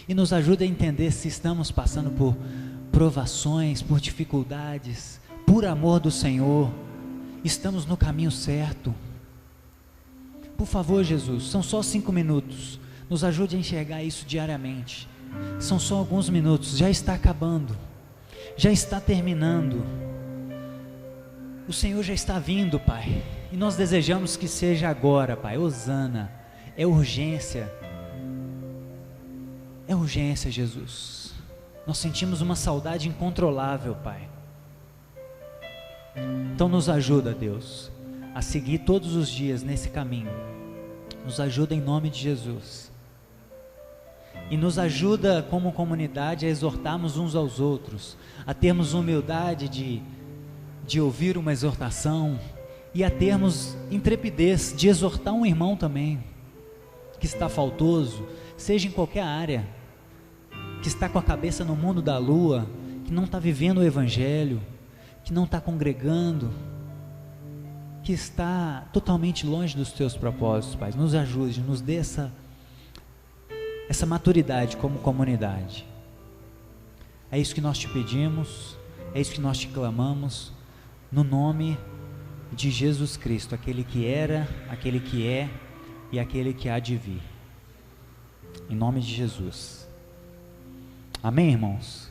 E nos ajuda a entender se estamos passando por provações, por dificuldades, por amor do Senhor, estamos no caminho certo. Por favor, Jesus, são só 5 minutos, nos ajude a enxergar isso diariamente. São só alguns minutos, já está acabando, já está terminando, o Senhor já está vindo, Pai, e nós desejamos que seja agora, Pai. Hosana, é urgência, Jesus. Nós sentimos uma saudade incontrolável, Pai. Então nos ajuda, Deus, a seguir todos os dias nesse caminho. Nos ajuda em nome de Jesus. E nos ajuda como comunidade a exortarmos uns aos outros, a termos humildade de ouvir uma exortação e a termos intrepidez de exortar um irmão também, que está faltoso, seja em qualquer área, que está com a cabeça no mundo da lua, que não está vivendo o Evangelho, que não está congregando, que está totalmente longe dos Teus propósitos, Pai. Nos ajude, nos dê essa maturidade como comunidade. É isso que nós te pedimos, é isso que nós te clamamos, no nome de Jesus Cristo, aquele que era, aquele que é e aquele que há de vir. Em nome de Jesus. Amém, irmãos?